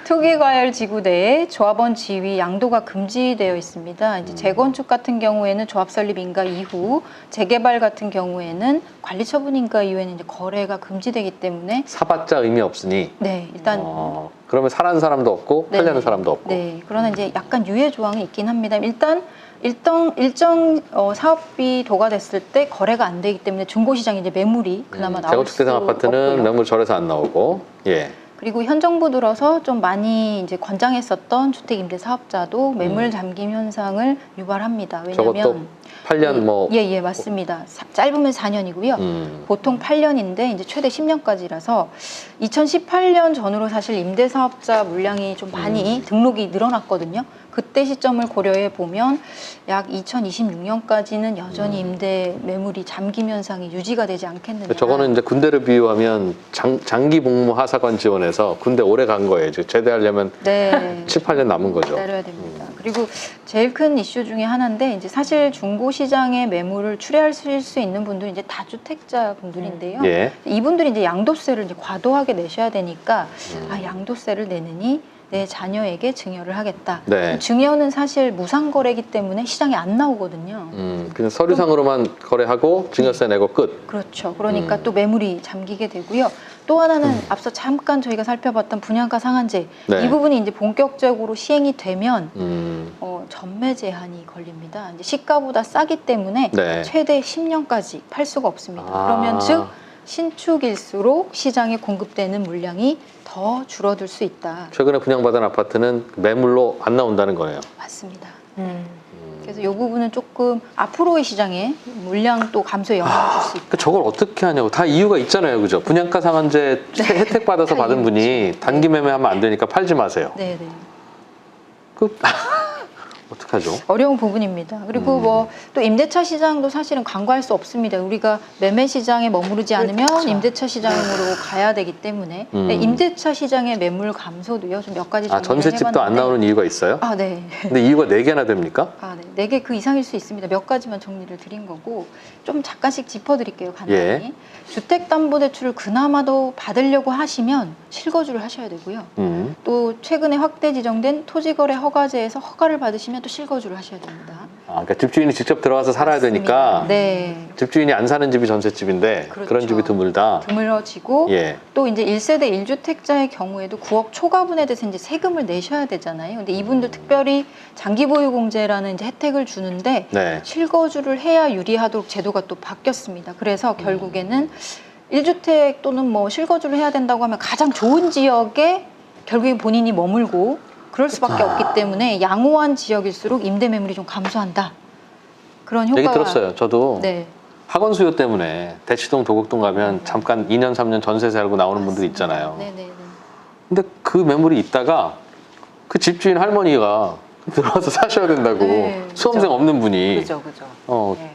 투기과열 지구 내에 조합원 지위 양도가 금지되어 있습니다. 이제 재건축 같은 경우에는 조합 설립 인가 이후 재개발 같은 경우에는 관리 처분 인가 이후에는 이제 거래가 금지되기 때문에 사봤자 의미 없으니. 네 일단 그러면 사라는 사람도 없고 네, 팔려는 사람도 없고. 네 그러나 이제 약간 유예 조항이 있긴 합니다. 일정 사업비 도과됐을 때 거래가 안 되기 때문에 중고시장에 이제 매물이 그나마 나올 재건축 수 대상 아파트는 없고요. 매물 절에서 안 나오고. 예. 그리고 현 정부 들어서 좀 많이 이제 권장했었던 주택 임대 사업자도 매물 잠김 현상을 유발합니다. 저것도 왜냐하면 8년 뭐. 예 맞습니다. 짧으면 4년이고요. 보통 8년인데 이제 최대 10년까지라서 2018년 전후로 사실 임대 사업자 물량이 좀 많이 등록이 늘어났거든요. 그때 시점을 고려해 보면 약 2026년까지는 여전히 임대 매물이 잠김 현상이 유지가 되지 않겠느냐. 저거는 이제 군대를 비유하면 장기 복무 하사관 지원해서 군대 오래 간 거예요. 이제 제대하려면 네. 7, 8년 남은 거죠. 기다려야 됩니다. 그리고 제일 큰 이슈 중에 하나인데 이제 사실 중고 시장의 매물을 출애하실 수 있는 분들은 이제 다주택자 분들인데요. 예. 이분들이 이제 양도세를 이제 과도하게 내셔야 되니까 양도세를 내느니 내 자녀에게 증여를 하겠다. 네. 증여는 사실 무상거래이기 때문에 시장에 안 나오거든요. 그냥 서류상으로만 거래하고 증여세 내고 끝. 그렇죠. 그러니까 또 매물이 잠기게 되고요. 또 하나는 앞서 잠깐 저희가 살펴봤던 분양가 상한제 네. 이 부분이 이제 본격적으로 시행이 되면 전매 제한이 걸립니다. 이제 시가보다 싸기 때문에 네. 최대 10년까지 팔 수가 없습니다. 그러면 즉 신축일수록 시장에 공급되는 물량이 더 줄어들 수 있다. 최근에 분양받은 아파트는 매물로 안 나온다는 거예요. 맞습니다. 그래서 이 부분은 조금 앞으로의 시장에 물량 또 감소에 영향을 줄 수 있고. 그 저걸 어떻게 하냐고. 다 이유가 있잖아요. 그죠? 분양가 상한제 혜택 받아서 다 받은 이유 분이 있죠. 단기 매매하면 안 되니까 팔지 마세요. 네네. 그 어떡하죠? 어려운 부분입니다. 그리고 뭐 또 임대차 시장도 사실은 간과할 수 없습니다. 우리가 매매 시장에 머무르지 않으면 그렇죠. 임대차 시장으로 가야 되기 때문에 네, 임대차 시장의 매물 감소도요. 좀 몇 가지 아, 정리를 전세집도 안 해봤는데. 나오는 이유가 있어요? 아, 네. 근데 이유가 4개나 됩니까? 아, 네. 4개 그 이상일 수 있습니다. 몇 가지만 정리를 드린 거고 좀 잠깐씩 짚어드릴게요. 간단히. 예. 주택담보대출을 그나마도 받으려고 하시면 실거주를 하셔야 되고요. 또 최근에 확대 지정된 토지거래 허가제에서 허가를 받으시면 또 실거주를 하셔야 됩니다. 아, 그러니까 집주인이 직접 들어가서 살아야 맞습니다. 되니까 네. 집주인이 안 사는 집이 전셋집인데 그렇죠. 그런 집이 드물다. 드물어지고 예. 또 이제 1세대 1주택자의 경우에도 9억 초과분에 대해서 이제 세금을 내셔야 되잖아요. 근데 이분들 특별히 장기보유공제라는 이제 혜택을 주는데 네. 실거주를 해야 유리하도록 제도가 또 바뀌었습니다. 그래서 결국에는 1주택 또는 뭐 실거주를 해야 된다고 하면 가장 좋은 지역에 결국엔 본인이 머물고 그럴 수밖에 없기 때문에 양호한 지역일수록 임대 매물이 좀 감소한다. 그런 효과가 얘기 들었어요. 저도 네. 학원 수요 때문에 대치동 도곡동 가면 잠깐 2년 3년 전세 살고 나오는 분들 있잖아요. 네네네. 근데 그 매물이 있다가 그 집주인 할머니가 들어와서 사셔야 된다고 네, 수험생 그죠. 없는 분이 그죠, 그죠. 어, 네, 네.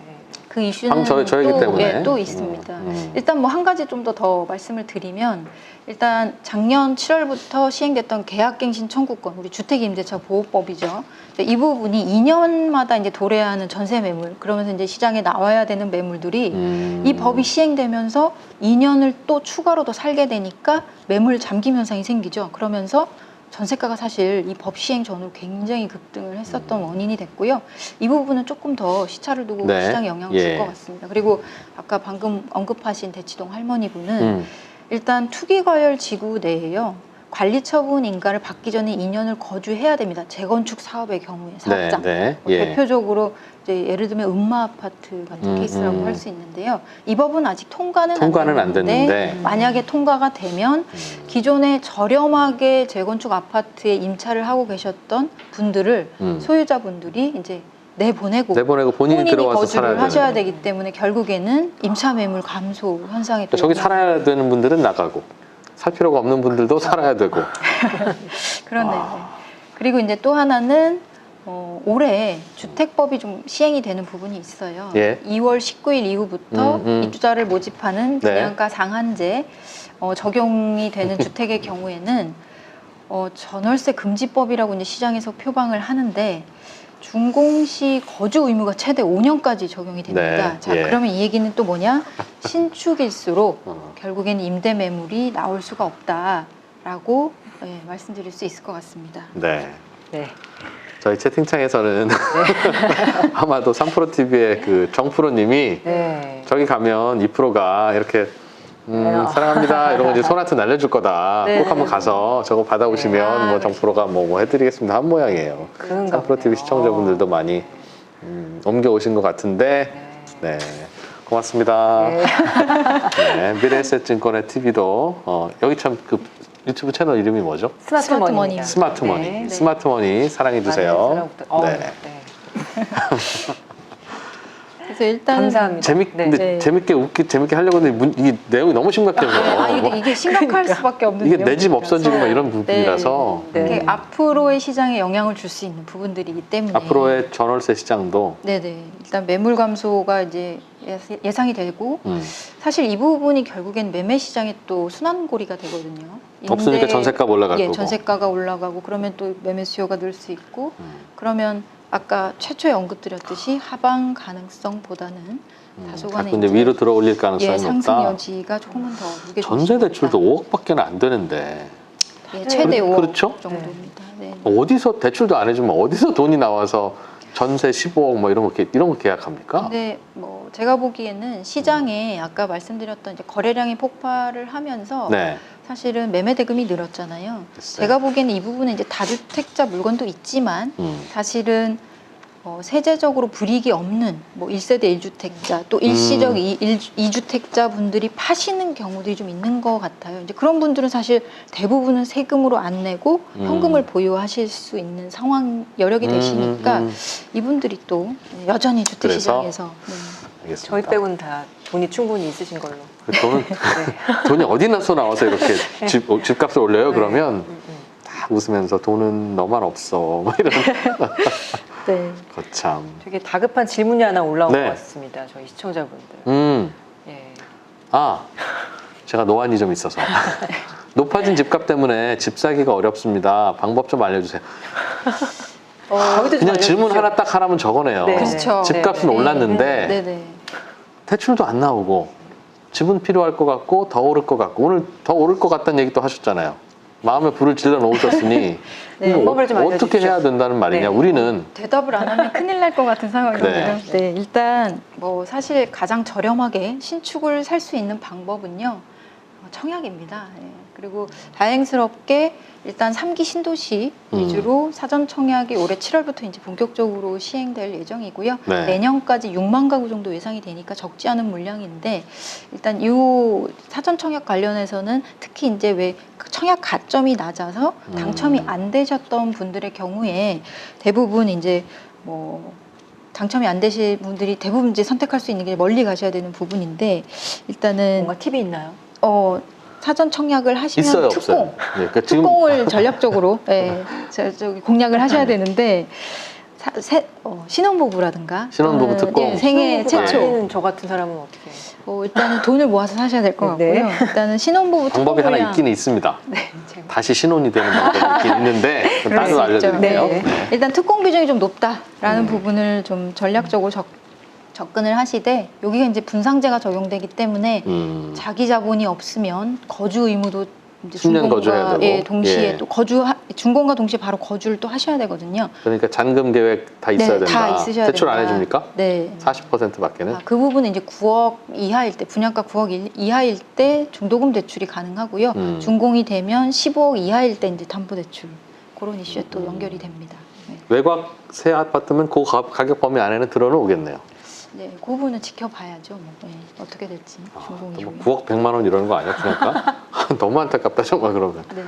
그 이슈는 저희기 또, 때문에. 예, 또 있습니다. 일단 뭐 한 가지 좀 더 말씀을 드리면 일단 작년 7월부터 시행됐던 계약갱신 청구권, 우리 주택임대차 보호법이죠. 이 부분이 2년마다 이제 도래하는 전세 매물, 그러면서 이제 시장에 나와야 되는 매물들이 이 법이 시행되면서 2년을 또 추가로 더 살게 되니까 매물 잠김 현상이 생기죠. 그러면서 전세가가 사실 이 법 시행 전후로 굉장히 급등을 했었던 원인이 됐고요. 이 부분은 조금 더 시차를 두고 네. 시장에 영향을 예. 줄 것 같습니다. 그리고 아까 방금 언급하신 대치동 할머니분은 일단 투기과열 지구 내에요. 관리처분 인가를 받기 전에 2년을 거주해야 됩니다. 재건축 사업의 경우에 사업장. 네, 네, 예. 대표적으로 이제 예를 들면 음마 아파트 같은 케이스라고 할 수 있는데요. 이 법은 아직 통과는 안 됐는데 만약에 통과가 되면 기존에 저렴하게 재건축 아파트에 임차를 하고 계셨던 분들을 소유자분들이 이제 내보내고 본인이 들어와서 살아야 거주를 하셔야 되는. 되기 때문에 결국에는 임차 매물 감소 현상이 또 저기 살아야 되는 분들은 나가고 살 필요가 없는 분들도 살아야 되고. 그렇네요. 그리고 이제 또 하나는 올해 주택법이 좀 시행이 되는 부분이 있어요. 예. 2월 19일 이후부터 입주자를 모집하는 네. 분양가 상한제 적용이 되는 주택의 경우에는 전월세 금지법이라고 이제 시장에서 표방을 하는데 준공시 거주 의무가 최대 5년까지 적용이 됩니다. 네, 자, 예. 그러면 이 얘기는 또 뭐냐? 신축일수록 결국엔 임대 매물이 나올 수가 없다라고 말씀드릴 수 있을 것 같습니다. 네. 네. 저희 채팅창에서는 아마도 3프로TV의 그 정프로님이 네. 저기 가면 2프로가 이렇게 사랑합니다 이런 거 이제 손아트 날려줄 거다. 네. 꼭 한번 가서 저거 받아오시면 아, 뭐 정프로가 뭐 해드리겠습니다 한 모양이에요. 그런가 3프로TV 보네요. 시청자분들도 많이 옮겨오신 것 같은데 네. 고맙습니다. 네. 네, 미래에셋증권의 TV도 여기 참 그 유튜브 채널 이름이 뭐죠? 스마트머니. 스마트머니. 네. 스마트머니 사랑해주세요. 네. 네. 그래서 일단은 감사합니다. 근데 네. 재밌게 하려고 했는데 이게 내용이 너무 심각해요. 이게 심각할 수밖에 없는 이게 내 집 내용이라서. 없어지고 막 이런 부분이라서 네. 이게 앞으로의 시장에 영향을 줄 수 있는 부분들이기 때문에 앞으로의 전월세 시장도 네네 일단 매물 감소가 이제 예상이 되고 사실 이 부분이 결국엔 매매 시장의 또 순환고리가 되거든요. 없으니까 전세값 올라갈 거고. 전세가가 올라가고 그러면 또 매매 수요가 늘 수 있고 그러면 아까 최초에 언급드렸듯이 하방 가능성보다는 다소간의 자꾸 이제 위로 들어올릴 가능성이 상승 높다. 여지가 조금은 더 무게 전세 대출도 5억밖에 안 되는데 최대 5억 그렇죠? 정도입니다. 네. 어디서 대출도 안 해주면 어디서 돈이 나와서 전세 15억 뭐 이런 거 계약합니까? 근데 뭐 제가 보기에는 시장에 아까 말씀드렸던 이제 거래량이 폭발을 하면서 네. 사실은 매매 대금이 늘었잖아요. 글쎄요. 제가 보기에는 이 부분은 이제 다주택자 물건도 있지만 사실은 세제적으로 불이익이 없는 뭐 1세대 1주택자 또 일시적 2주택자 분들이 파시는 경우들이 좀 있는 것 같아요. 이제 그런 분들은 사실 대부분은 세금으로 안 내고 현금을 보유하실 수 있는 상황 여력이 되시니까 이분들이 또 여전히 주택 그래서? 시장에서 알겠습니다. 저희 빼고는 다 돈이 충분히 있으신 걸로. 돈은 돈이 어디나서 나와서 이렇게 집값을 올려요? 네. 그러면 다 웃으면서 돈은 너만 없어. 뭐 이런. 네. 거참. 되게 다급한 질문이 하나 올라온 네. 것 같습니다. 저희 시청자분들. 예. 아, 제가 노안이 좀 있어서. 높아진 집값 때문에 집 사기가 어렵습니다. 방법 좀 알려주세요. 저희도 좀 그냥 질문 알려주세요. 하나 딱 하라면 적어내요. 네. 그렇죠. 집값은 네. 올랐는데 네네. 대출도 안 나오고 집은 필요할 것 같고 더 오를 것 같고 오늘 더 오를 것 같다는 얘기도 하셨잖아요. 마음에 불을 질러 놓으셨으니 네, 방법을 좀 어떻게 알려주십시오. 해야 된다는 말이냐. 네. 우리는 대답을 안 하면 큰일 날 것 같은 상황이거든요. 네. 네. 일단 뭐 사실 가장 저렴하게 신축을 살 수 있는 방법은요. 청약입니다. 예. 그리고 다행스럽게 일단 3기 신도시 위주로 사전 청약이 올해 7월부터 이제 본격적으로 시행될 예정이고요. 네. 내년까지 6만 가구 정도 예상이 되니까 적지 않은 물량인데 일단 이 사전 청약 관련해서는 특히 이제 왜 청약 가점이 낮아서 당첨이 안 되셨던 분들의 경우에 대부분 이제 뭐 당첨이 안 되신 분들이 대부분 이제 선택할 수 있는 게 멀리 가셔야 되는 부분인데 일단은 뭔가 팁이 있나요? 사전 청약을 하시면 있어요, 특공, 없어요. 네, 그러니까 지금 특공을 전략적으로 저기 공략을 하셔야 되는데 신혼부부라든가 신혼부부 또는, 특공. 생애 최초 아니는 저 같은 사람은 어떻게? 일단은 돈을 모아서 사셔야 될 것 네. 같고요. 일단은 신혼부부 특공 방법이 하나 물량 있기는 있습니다. 제가. 다시 신혼이 되는 방법이 있긴 있는데 그럴 수 따로 있죠. 알려드릴게요. 네. 일단 특공 비중이 좀 높다라는 부분을 좀 전략적으로 접근을 하시되 여기가 이제 분상제가 적용되기 때문에 자기 자본이 없으면 거주 의무도 이제 10년 거주해야 되고. 동시에 예. 또 준공과 동시에 바로 거주를 또 하셔야 되거든요. 그러니까 잔금 계획 다 있어야 네, 된다. 다 있으셔야 대출 안 된다. 해줍니까? 네. 40%밖에는. 그 부분은 이제 9억 이하일 때 분양가 9억 이하일 때 중도금 대출이 가능하고요. 준공이 되면 15억 이하일 때 이제 담보 대출 그런 이슈에 또 연결이 됩니다. 네. 외곽 새 아파트면 그 가격 범위 안에는 들어는 오겠네요. 네, 그 부분은 지켜봐야죠. 뭐. 네, 어떻게 될지 준공 또 이후에. 뭐 9억 100만 원 이러는 거 아니야? 그러니까 너무 안타깝다 정말 그러면. 네.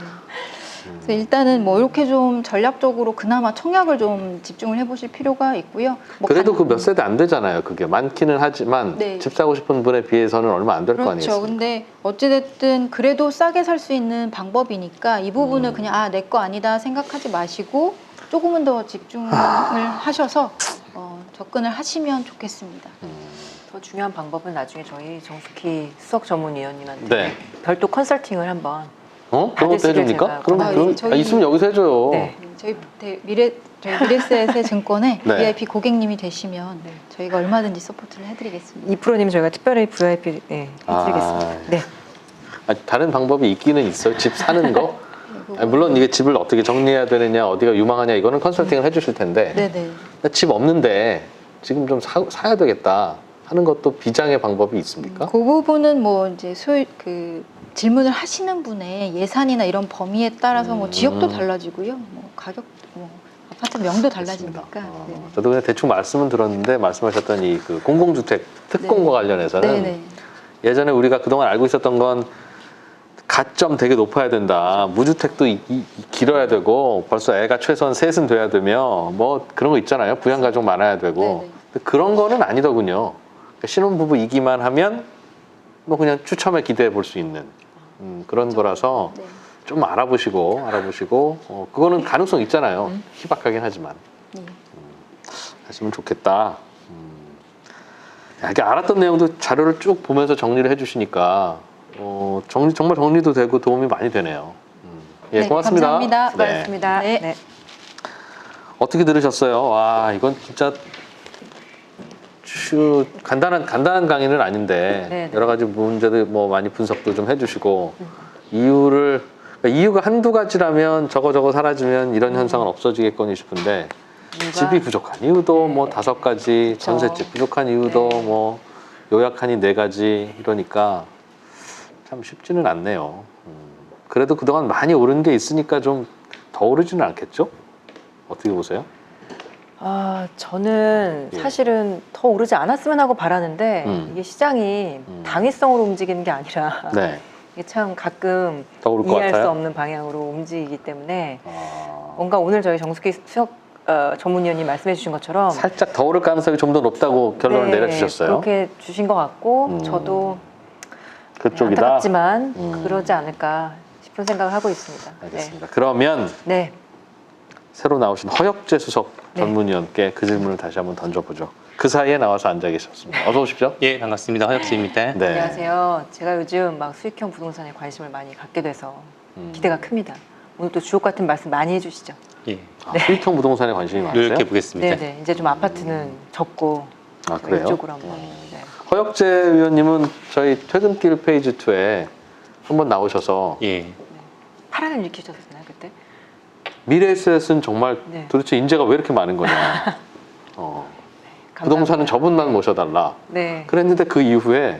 그래서 일단은 뭐 이렇게 좀 전략적으로 그나마 청약을 좀 집중을 해보실 필요가 있고요. 뭐 그래도 그 몇 세대 안 되잖아요. 그게 많기는 하지만 네. 집 사고 싶은 분에 비해서는 얼마 안 될 거 그렇죠. 아니겠습니까? 근데 어찌됐든 그래도 싸게 살 수 있는 방법이니까 이 부분을 그냥 내 거 아니다 생각하지 마시고 조금은 더 집중을 하셔서 접근을 하시면 좋겠습니다. 더 중요한 방법은 나중에 저희 정숙희 수석 전문위원님한테 네. 별도 컨설팅을 한번. 그런 것도 받으시길 해줍니까? 제가 그럼 예, 저희- 있으면 여기서 해줘요. 네. 저희 미래셋의 증권의 네. VIP 고객님이 되시면 네. 저희가 얼마든지 서포트를 해드리겠습니다. 2%님 저희가 특별히 VIP 해드리겠습니다. 아. 네. 다른 방법이 있기는 있어요. 집 사는 거. 그리고- 물론 이게 집을 어떻게 정리해야 되느냐, 어디가 유망하냐 이거는 컨설팅을 해주실 텐데 네네. 집 없는데 지금 좀 사야 되겠다 하는 것도 비장의 방법이 있습니까? 그 부분은 뭐 이제 질문을 하시는 분의 예산이나 이런 범위에 따라서 뭐 지역도 달라지고요, 뭐 가격, 뭐 아파트 명도 달라지니까. 네. 저도 그냥 대충 말씀은 들었는데 말씀하셨던 이 그 공공주택 특공과 관련해서는 네네. 예전에 우리가 그동안 알고 있었던 건 가점 되게 높아야 된다. 무주택도 길어야 되고 벌써 애가 최소한 셋은 돼야 되며 뭐 그런 거 있잖아요. 부양가족 많아야 되고. 네네. 근데 그런 거는 아니더군요. 그러니까 신혼부부이기만 하면 뭐 그냥 추첨에 기대해 볼 수 있는 그런 거라서 네. 좀 알아보시고 그거는 가능성 있잖아요. 희박하긴 하지만 네. 하시면 좋겠다. 이렇게 알았던 내용도 자료를 쭉 보면서 정리를 해주시니까 정말 정리도 되고 도움이 많이 되네요. 예, 네, 고맙습니다. 감사합니다. 네. 수고하셨습니다. 네. 네. 어떻게 들으셨어요? 와, 이건 진짜 간단한 강의는 아닌데 네, 네. 여러 가지 문제들 뭐 많이 분석도 좀 해주시고 그러니까 이유가 한두 가지라면 저거 사라지면 이런 현상은 없어지겠거니 싶은데 집이 부족한 이유도 뭐 5가지, 그쵸. 전셋집 부족한 이유도 네. 뭐 요약하니 4가지 이러니까 참 쉽지는 않네요. 그래도 그동안 많이 오른 게 있으니까 좀 더 오르지는 않겠죠? 어떻게 보세요? 저는 예. 사실은 더 오르지 않았으면 하고 바라는데 이게 시장이 당위성으로 움직이는 게 아니라 네. 이게 참 가끔 더 오를 것 이해할 수 같아요. 없는 방향으로 움직이기 때문에 아, 뭔가 오늘 저희 정숙희 수석 전문위원님 말씀해 주신 것처럼 살짝 더 오를 가능성이 좀 더 높다고 결론을 네, 내려주셨어요. 그렇게 주신 것 같고 저도 그쪽이다. 안타깝지만 그러지 않을까 싶은 생각을 하고 있습니다. 알겠습니다. 그러면 네. 새로 나오신 허혁재 수석 네. 전문위원께 그 질문을 다시 한번 던져보죠. 그 사이에 나와서 앉아 계셨습니다. 어서 오십시오. 예, 반갑습니다. 허혁수입니다. 네. 안녕하세요. 제가 요즘 막 수익형 부동산에 관심을 많이 갖게 돼서 음. 기대가 큽니다. 오늘 또 주옥 같은 말씀 많이 해주시죠. 예, 수익형 부동산에 관심이 많으세요? 노력해 보겠습니다. 네네. 이제 좀 아파트는 접고 아, 그래요? 이쪽으로 한번. 네. 허혁재 위원님은 저희 퇴근길 페이지 2에 한번 나오셔서 예, 파란을 일으키셨었나요 그때? 미래에셋은 정말 네. 도대체 인재가 왜 이렇게 많은 거냐. 부동산은 감사합니다. 저분만 모셔달라. 네. 그랬는데 그 이후에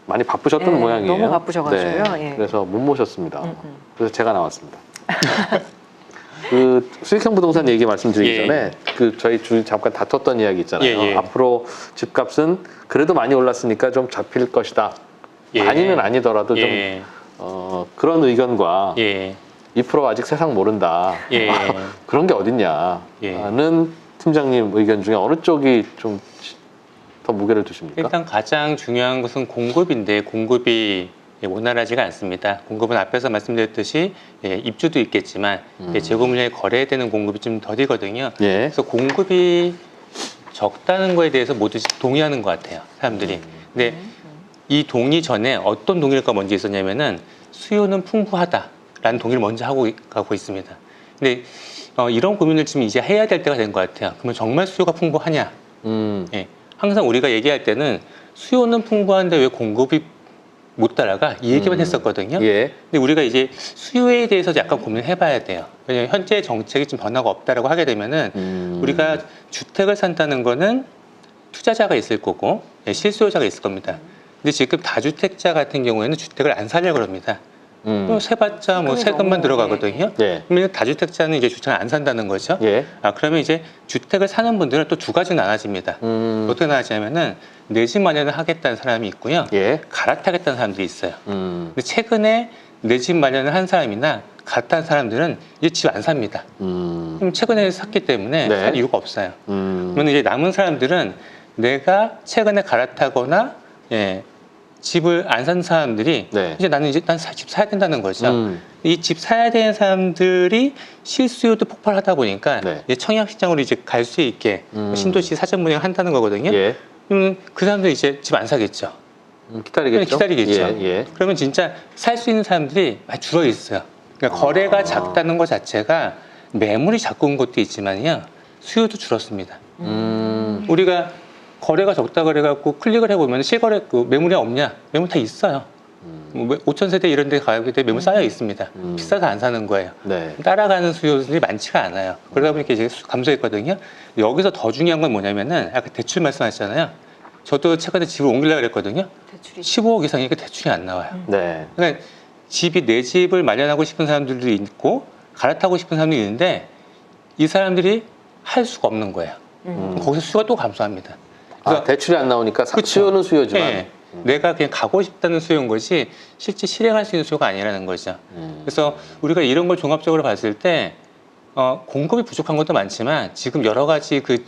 많이 바쁘셨던 네, 모양이에요. 너무 바쁘셔가지고요. 예. 그래서 못 모셨습니다. 음. 그래서 제가 나왔습니다. 그 수익형 부동산 얘기 말씀드리기 예. 전에 그 저희 잠깐 다퉜던 이야기 있잖아요. 예, 예. 앞으로 집값은 그래도 많이 올랐으니까 좀 잡힐 것이다. 예. 많이는 아니더라도 예, 좀 그런 의견과 예, 2% 아직 세상 모른다. 예. 그런 게 어딨냐. 예. 는 팀장님 의견 중에 어느 쪽이 좀 더 무게를 두십니까? 일단 가장 중요한 것은 공급인데 공급이 원활하지가 않습니다. 공급은 앞에서 말씀드렸듯이 입주도 있겠지만 재고 물량이 거래되는 공급이 좀 더디거든요. 예. 그래서 공급이 적다는 거에 대해서 모두 동의하는 것 같아요, 사람들이. 근데 이 동의 전에 어떤 동의가 먼저 있었냐면은 수요는 풍부하다라는 동의를 먼저 하고 가고 있습니다. 근데 이런 고민을 지금 이제 해야 될 때가 된 것 같아요. 그러면 정말 수요가 풍부하냐? 예. 항상 우리가 얘기할 때는 수요는 풍부한데 왜 공급이 못 따라가? 이 얘기만 했었거든요. 예. 근데 우리가 이제 수요에 대해서 약간 고민을 해봐야 돼요. 왜냐하면 현재 정책이 좀 변화가 없다라고 하게 되면은 우리가 주택을 산다는 거는 투자자가 있을 거고 실수요자가 있을 겁니다. 근데 지금 다주택자 같은 경우에는 주택을 안 사려고 합니다. 세봤자 뭐 세금만 들어가거든요. 예. 그러면 다주택자는 이제 주택을 안 산다는 거죠. 예. 그러면 이제 주택을 사는 분들은 또 두 가지 나눠집니다. 어떻게 나눠지냐면은 내 집 마련을 하겠다는 사람이 있고요. 예. 갈아타겠다는 사람들이 있어요. 음. 근데 최근에 내 집 마련을 한 사람이나 갈아탄 사람들은 이제 집 안 삽니다. 그럼 최근에 샀기 때문에 네. 살 이유가 없어요. 그러면 이제 남은 사람들은 내가 최근에 갈아타거나 집을 안 산 사람들이 네. 이제 나는 집 사야 된다는 거죠. 이 집 사야 되는 사람들이 실수요도 폭발하다 보니까 네. 이제 청약시장으로 이제 갈 수 있게 신도시 사전 분양 한다는 거거든요. 예. 그러면 그 사람들 이제 집 안 사겠죠. 기다리겠죠. 기다리겠죠. 예. 예. 그러면 진짜 살 수 있는 사람들이 많이 줄어 있어요. 그러니까 거래가 작다는 것 자체가 매물이 자꾸 온 것도 있지만요, 수요도 줄었습니다. 우리가 거래가 적다 그래갖고 클릭을 해보면 실거래 매물이 없냐? 매물 다 있어요. 5,000세대 이런 데 가게 되면 매물 쌓여 있습니다. 비싸서 안 사는 거예요. 네. 따라가는 수요들이 많지가 않아요. 그러다 보니까 이제 감소했거든요. 여기서 더 중요한 건 뭐냐면은 아까 대출 말씀하셨잖아요. 저도 최근에 집을 옮기려고 그랬거든요. 대출이 15억 이상이니까 대출이 안 나와요. 네. 그러니까 내 집을 마련하고 싶은 사람들도 있고 갈아타고 싶은 사람들이 있는데 이 사람들이 할 수가 없는 거예요. 거기서 수요가 또 감소합니다. 그래서 대출이 안 나오니까 그쵸. 수요는 수요지만. 예, 내가 그냥 가고 싶다는 수요인 것이 실제 실행할 수 있는 수요가 아니라는 거죠. 그래서 우리가 이런 걸 종합적으로 봤을 때 공급이 부족한 것도 많지만 지금 여러 가지 그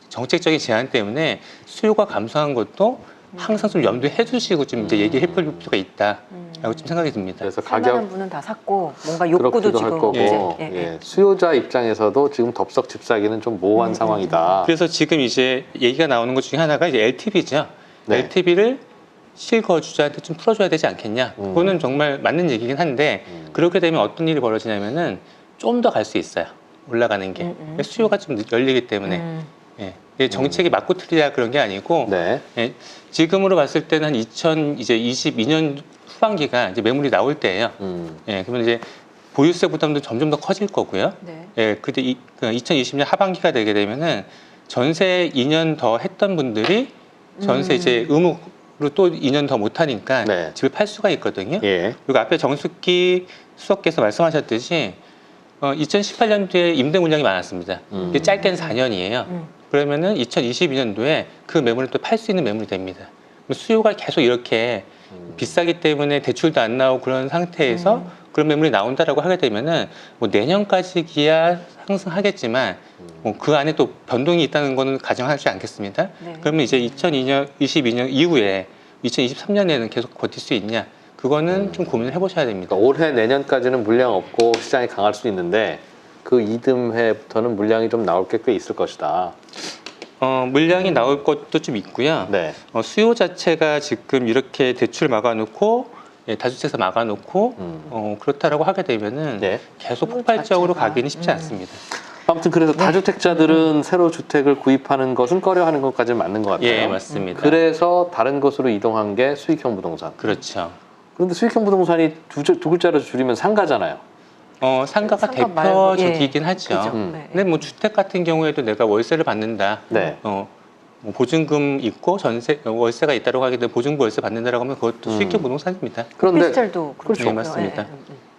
정책적인 제한 때문에 수요가 감소한 것도 항상 좀 염두해 주시고 좀 이제 얘기해 볼 필요가 있다라고 좀 생각이 듭니다. 그래서 살만한 가격 분은 다 샀고 뭔가 욕구도 그렇기도 할 지금 거고 이제 수요자 입장에서도 지금 덥석 집 사기는 좀 모호한 상황이다. 그래서 지금 이제 얘기가 나오는 것 중에 하나가 이제 LTV죠. 네. LTV를 실거주자한테 좀 풀어줘야 되지 않겠냐. 그거는 정말 맞는 얘기긴 한데 그렇게 되면 어떤 일이 벌어지냐면은 좀 더 갈 수 있어요. 올라가는 게 수요가 좀 열리기 때문에 이게 정책이 맞고 틀리다 그런 게 아니고 네. 지금으로 봤을 때는 한 2022년 후반기가 이제 매물이 나올 때예요. 그러면 이제 보유세 부담도 점점 더 커질 거고요. 네. 그때 2020년 하반기가 되게 되면은 전세 2년 더 했던 분들이 전세 이제 의무로 또 2년 더 못 하니까 네. 집을 팔 수가 있거든요. 예. 그리고 앞에 정숙기 수석께서 말씀하셨듯이 2018년도에 임대 물량이 많았습니다. 이게 짧게는 4년이에요. 그러면은 2022년도에 그 매물을 또 팔 수 있는 매물이 됩니다. 수요가 계속 이렇게 비싸기 때문에 대출도 안 나오고 그런 상태에서 그런 매물이 나온다라고 하게 되면은 뭐 내년까지 기야 상승하겠지만 그 안에 또 변동이 있다는 거는 가정하지 않겠습니다. 네. 그러면 이제 2022년 이후에 2023년에는 계속 버틸 수 있냐? 그거는 좀 고민을 해보셔야 됩니다. 그러니까 올해 내년까지는 물량 없고 시장이 강할 수 있는데 그 이듬해부터는 물량이 좀 나올 게 꽤 있을 것이다. 물량이 나올 것도 좀 있고요. 네. 수요 자체가 지금 이렇게 대출 막아놓고 다주택에서 막아놓고 그렇다라고 하게 되면은 네. 계속 수요 폭발적으로 자체가. 가기는 쉽지 않습니다. 아무튼 그래서 다주택자들은 새로 주택을 구입하는 것은 꺼려하는 것까지는 맞는 것 같아요. 예, 맞습니다. 그래서 다른 곳으로 이동한 게 수익형 부동산. 그렇죠. 그런데 수익형 부동산이 두 글자로 줄이면 상가잖아요. 상가가 상가 말고, 대표적이긴 예. 하죠. 그죠. 음. 네. 근데 뭐 주택 같은 경우에도 내가 월세를 받는다. 네. 뭐 보증금 있고 전세 월세가 있다고 하게 되면 보증부 월세 받는다라고 하면 그것도 수익형 부동산입니다. 그런데 오피스텔도 그렇죠. 네, 맞습니다.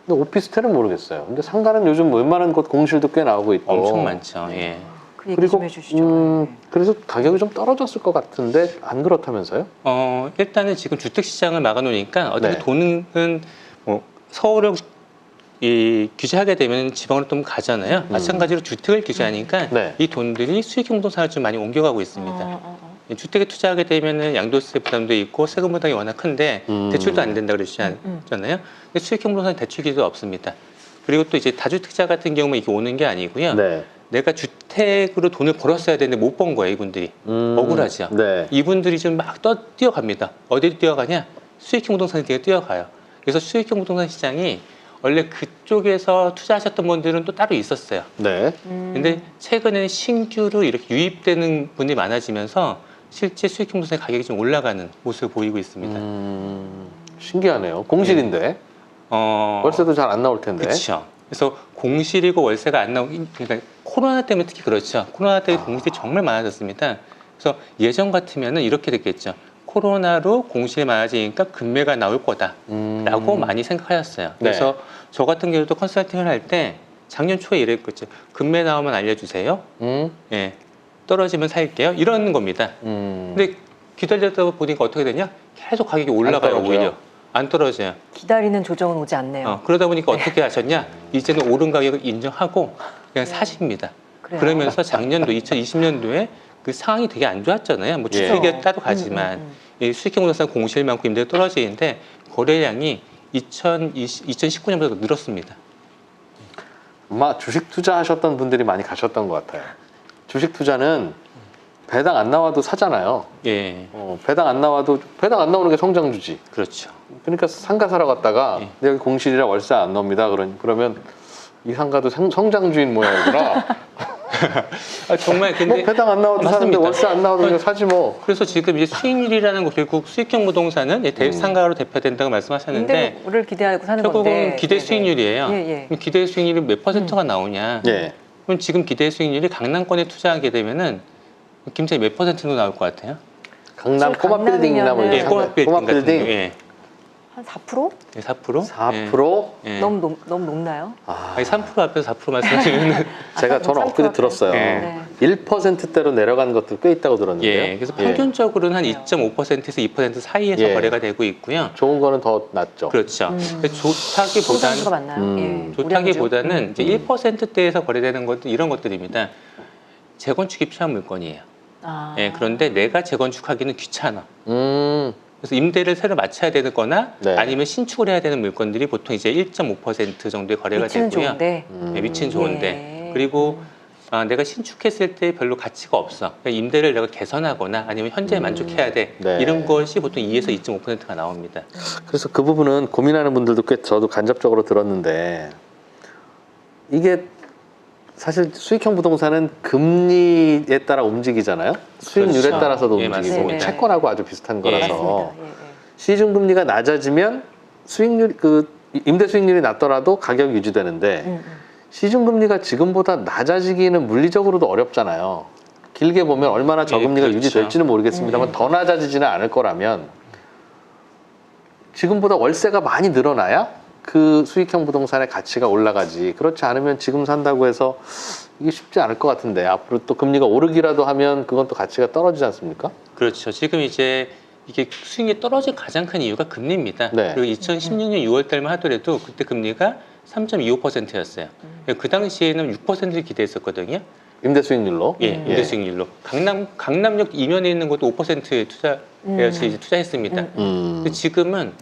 근데 오피스텔은 모르겠어요. 근데 상가는 요즘 웬만한 곳 공실도 꽤 나오고 있고. 엄청 많죠. 예. 그 얘기 좀 해주시죠. 그래서 가격이 좀 떨어졌을 것 같은데 안 그렇다면서요? 일단은 지금 주택 시장을 막아놓으니까 어떻게 네. 돈은 뭐 서울을 규제하게 되면 지방으로 좀 가잖아요. 마찬가지로 주택을 규제하니까 네. 이 돈들이 수익형 부동산을 좀 많이 옮겨가고 있습니다. 주택에 투자하게 되면은 양도세 부담도 있고 세금 부담이 워낙 큰데 대출도 안 된다 그러시잖아요. 근데 수익형 부동산 대출 기회가 없습니다. 그리고 또 이제 다주택자 같은 경우는 이게 오는 게 아니고요. 네. 내가 주택으로 돈을 벌었어야 되는데 못 번 거예요, 이분들이. 억울하죠. 네. 이분들이 좀 막 뛰어갑니다. 어디로 뛰어가냐? 수익형 부동산에 되게 뛰어가요. 그래서 수익형 부동산 시장이 원래 그쪽에서 투자하셨던 분들은 또 따로 있었어요. 네. 근데 최근에는 신규로 이렇게 유입되는 분이 많아지면서 실제 수익형 부동산의 가격이 좀 올라가는 모습을 보이고 있습니다. 신기하네요. 공실인데 월세도 잘 안 나올 텐데. 그렇죠. 그래서 공실이고 월세가 안 나오기, 그러니까 코로나 때문에 특히 그렇죠. 코로나 때문에 공실이 정말 많아졌습니다. 그래서 예전 같으면은 이렇게 됐겠죠. 코로나로 공실이 많아지니까 금매가 나올 거다라고 많이 생각하셨어요. 그래서 저 같은 경우도 컨설팅을 할 때 작년 초에 이랬겠죠. 금매 나오면 알려주세요. 예, 떨어지면 살게요. 이런 겁니다. 근데 기다리다 보니까 어떻게 되냐? 계속 가격이 올라가요. 떨어져요? 오히려 안 떨어져요. 기다리는 조정은 오지 않네요. 그러다 보니까 어떻게 하셨냐? 이제는 오른 가격을 인정하고 그냥 사십니다. 그래요. 그러면서 작년도 2020년도에 그 상황이 되게 안 좋았잖아요. 뭐 주택이 따로 가지만 이 수익형 부동산 공실 많고 임대가 떨어지는데 거래량이 2019년보다 늘었습니다. 아마 주식 투자하셨던 분들이 많이 가셨던 것 같아요. 주식 투자는 배당 안 나와도 사잖아요. 예, 배당 안 나오는 게 성장주지. 그렇죠. 그러니까 상가 사러 갔다가 예. 여기 공실이라 월세 안 나옵니다. 그러면 이 상가도 성장주인 모양이구나. 정말 근데 뭐 배당 안 나와도 사는데 맞습니다. 월세 안 나와도 그냥 사지 뭐. 그래서 지금 이제 수익률이라는 거 결국 수익형 부동산은 상가로 대표된다고 말씀하셨는데 임대를 기대하고 사는 결국은 건데 기대 네네. 수익률이에요. 예. 그럼 기대 수익률이 몇 퍼센트가 나오냐? 예. 그럼 지금 기대 수익률이 강남권에 투자하게 되면은 김차이 몇 퍼센트로 나올 것 같아요? 강남 사실 꼬마 빌딩이나 뭐 강남이면은 이런 예, 꼬마 빌딩 꼬마 같은 빌딩 경우, 예. 한 4%? 예, 4%? 4%? 예. 너무 높나요? 아니, 3% 앞에서 4% 말씀하시면 제가 저는 엊그제 들었어요. 네. 1%대로 내려간 것들 꽤 있다고 들었는데요. 예, 그래서 평균적으로는 한 2.5%에서 2% 사이에서 예. 거래가 되고 있고요. 좋은 거는 더 낫죠. 그렇죠. 근데 성장주가 좋다기보다는 맞나요? 예. 좋다기보다는 이제 1%대에서 거래되는 것들 이런 것들입니다. 재건축이 필요한 물건이에요. 예, 그런데 내가 재건축하기는 귀찮아. 그래서 임대를 새로 맞춰야 되는 거나 네. 아니면 신축을 해야 되는 물건들이 보통 이제 1.5% 정도의 거래가 위치는 되고요. 좋은데 네, 위치는 좋은데. 예. 그리고 내가 신축했을 때 별로 가치가 없어. 그러니까 임대를 내가 개선하거나 아니면 현재에 만족해야 돼. 네. 이런 것이 보통 2에서 2.5%가 나옵니다. 그래서 그 부분은 고민하는 분들도 꽤 저도 간접적으로 들었는데 이게 사실 수익형 부동산은 금리에 따라 움직이잖아요. 수익률에 그렇죠. 따라서도 예, 움직이고 맞습니다. 채권하고 아주 비슷한 거라서 맞습니다. 예. 시중 금리가 낮아지면 수익률 임대 수익률이 낮더라도 가격이 유지되는데 시중 금리가 지금보다 낮아지기는 물리적으로도 어렵잖아요. 길게 보면 얼마나 저금리가 그렇죠. 유지될지는 모르겠습니다만 더 낮아지지는 않을 거라면 지금보다 월세가 많이 늘어나야 그 수익형 부동산의 가치가 올라가지. 그렇지 않으면 지금 산다고 해서 이게 쉽지 않을 것 같은데 앞으로 또 금리가 오르기라도 하면 그건 또 가치가 떨어지지 않습니까? 그렇죠. 지금 이제 이게 수익이 떨어진 가장 큰 이유가 금리입니다. 네. 그리고 2016년 6월 달만 하더라도 그때 금리가 3.25%였어요. 그 당시에는 6%를 기대했었거든요. 임대 수익률로. 예, 임대 수익률로. 강남역 이면에 있는 것도 5%에 이제 투자했습니다. 근데 지금은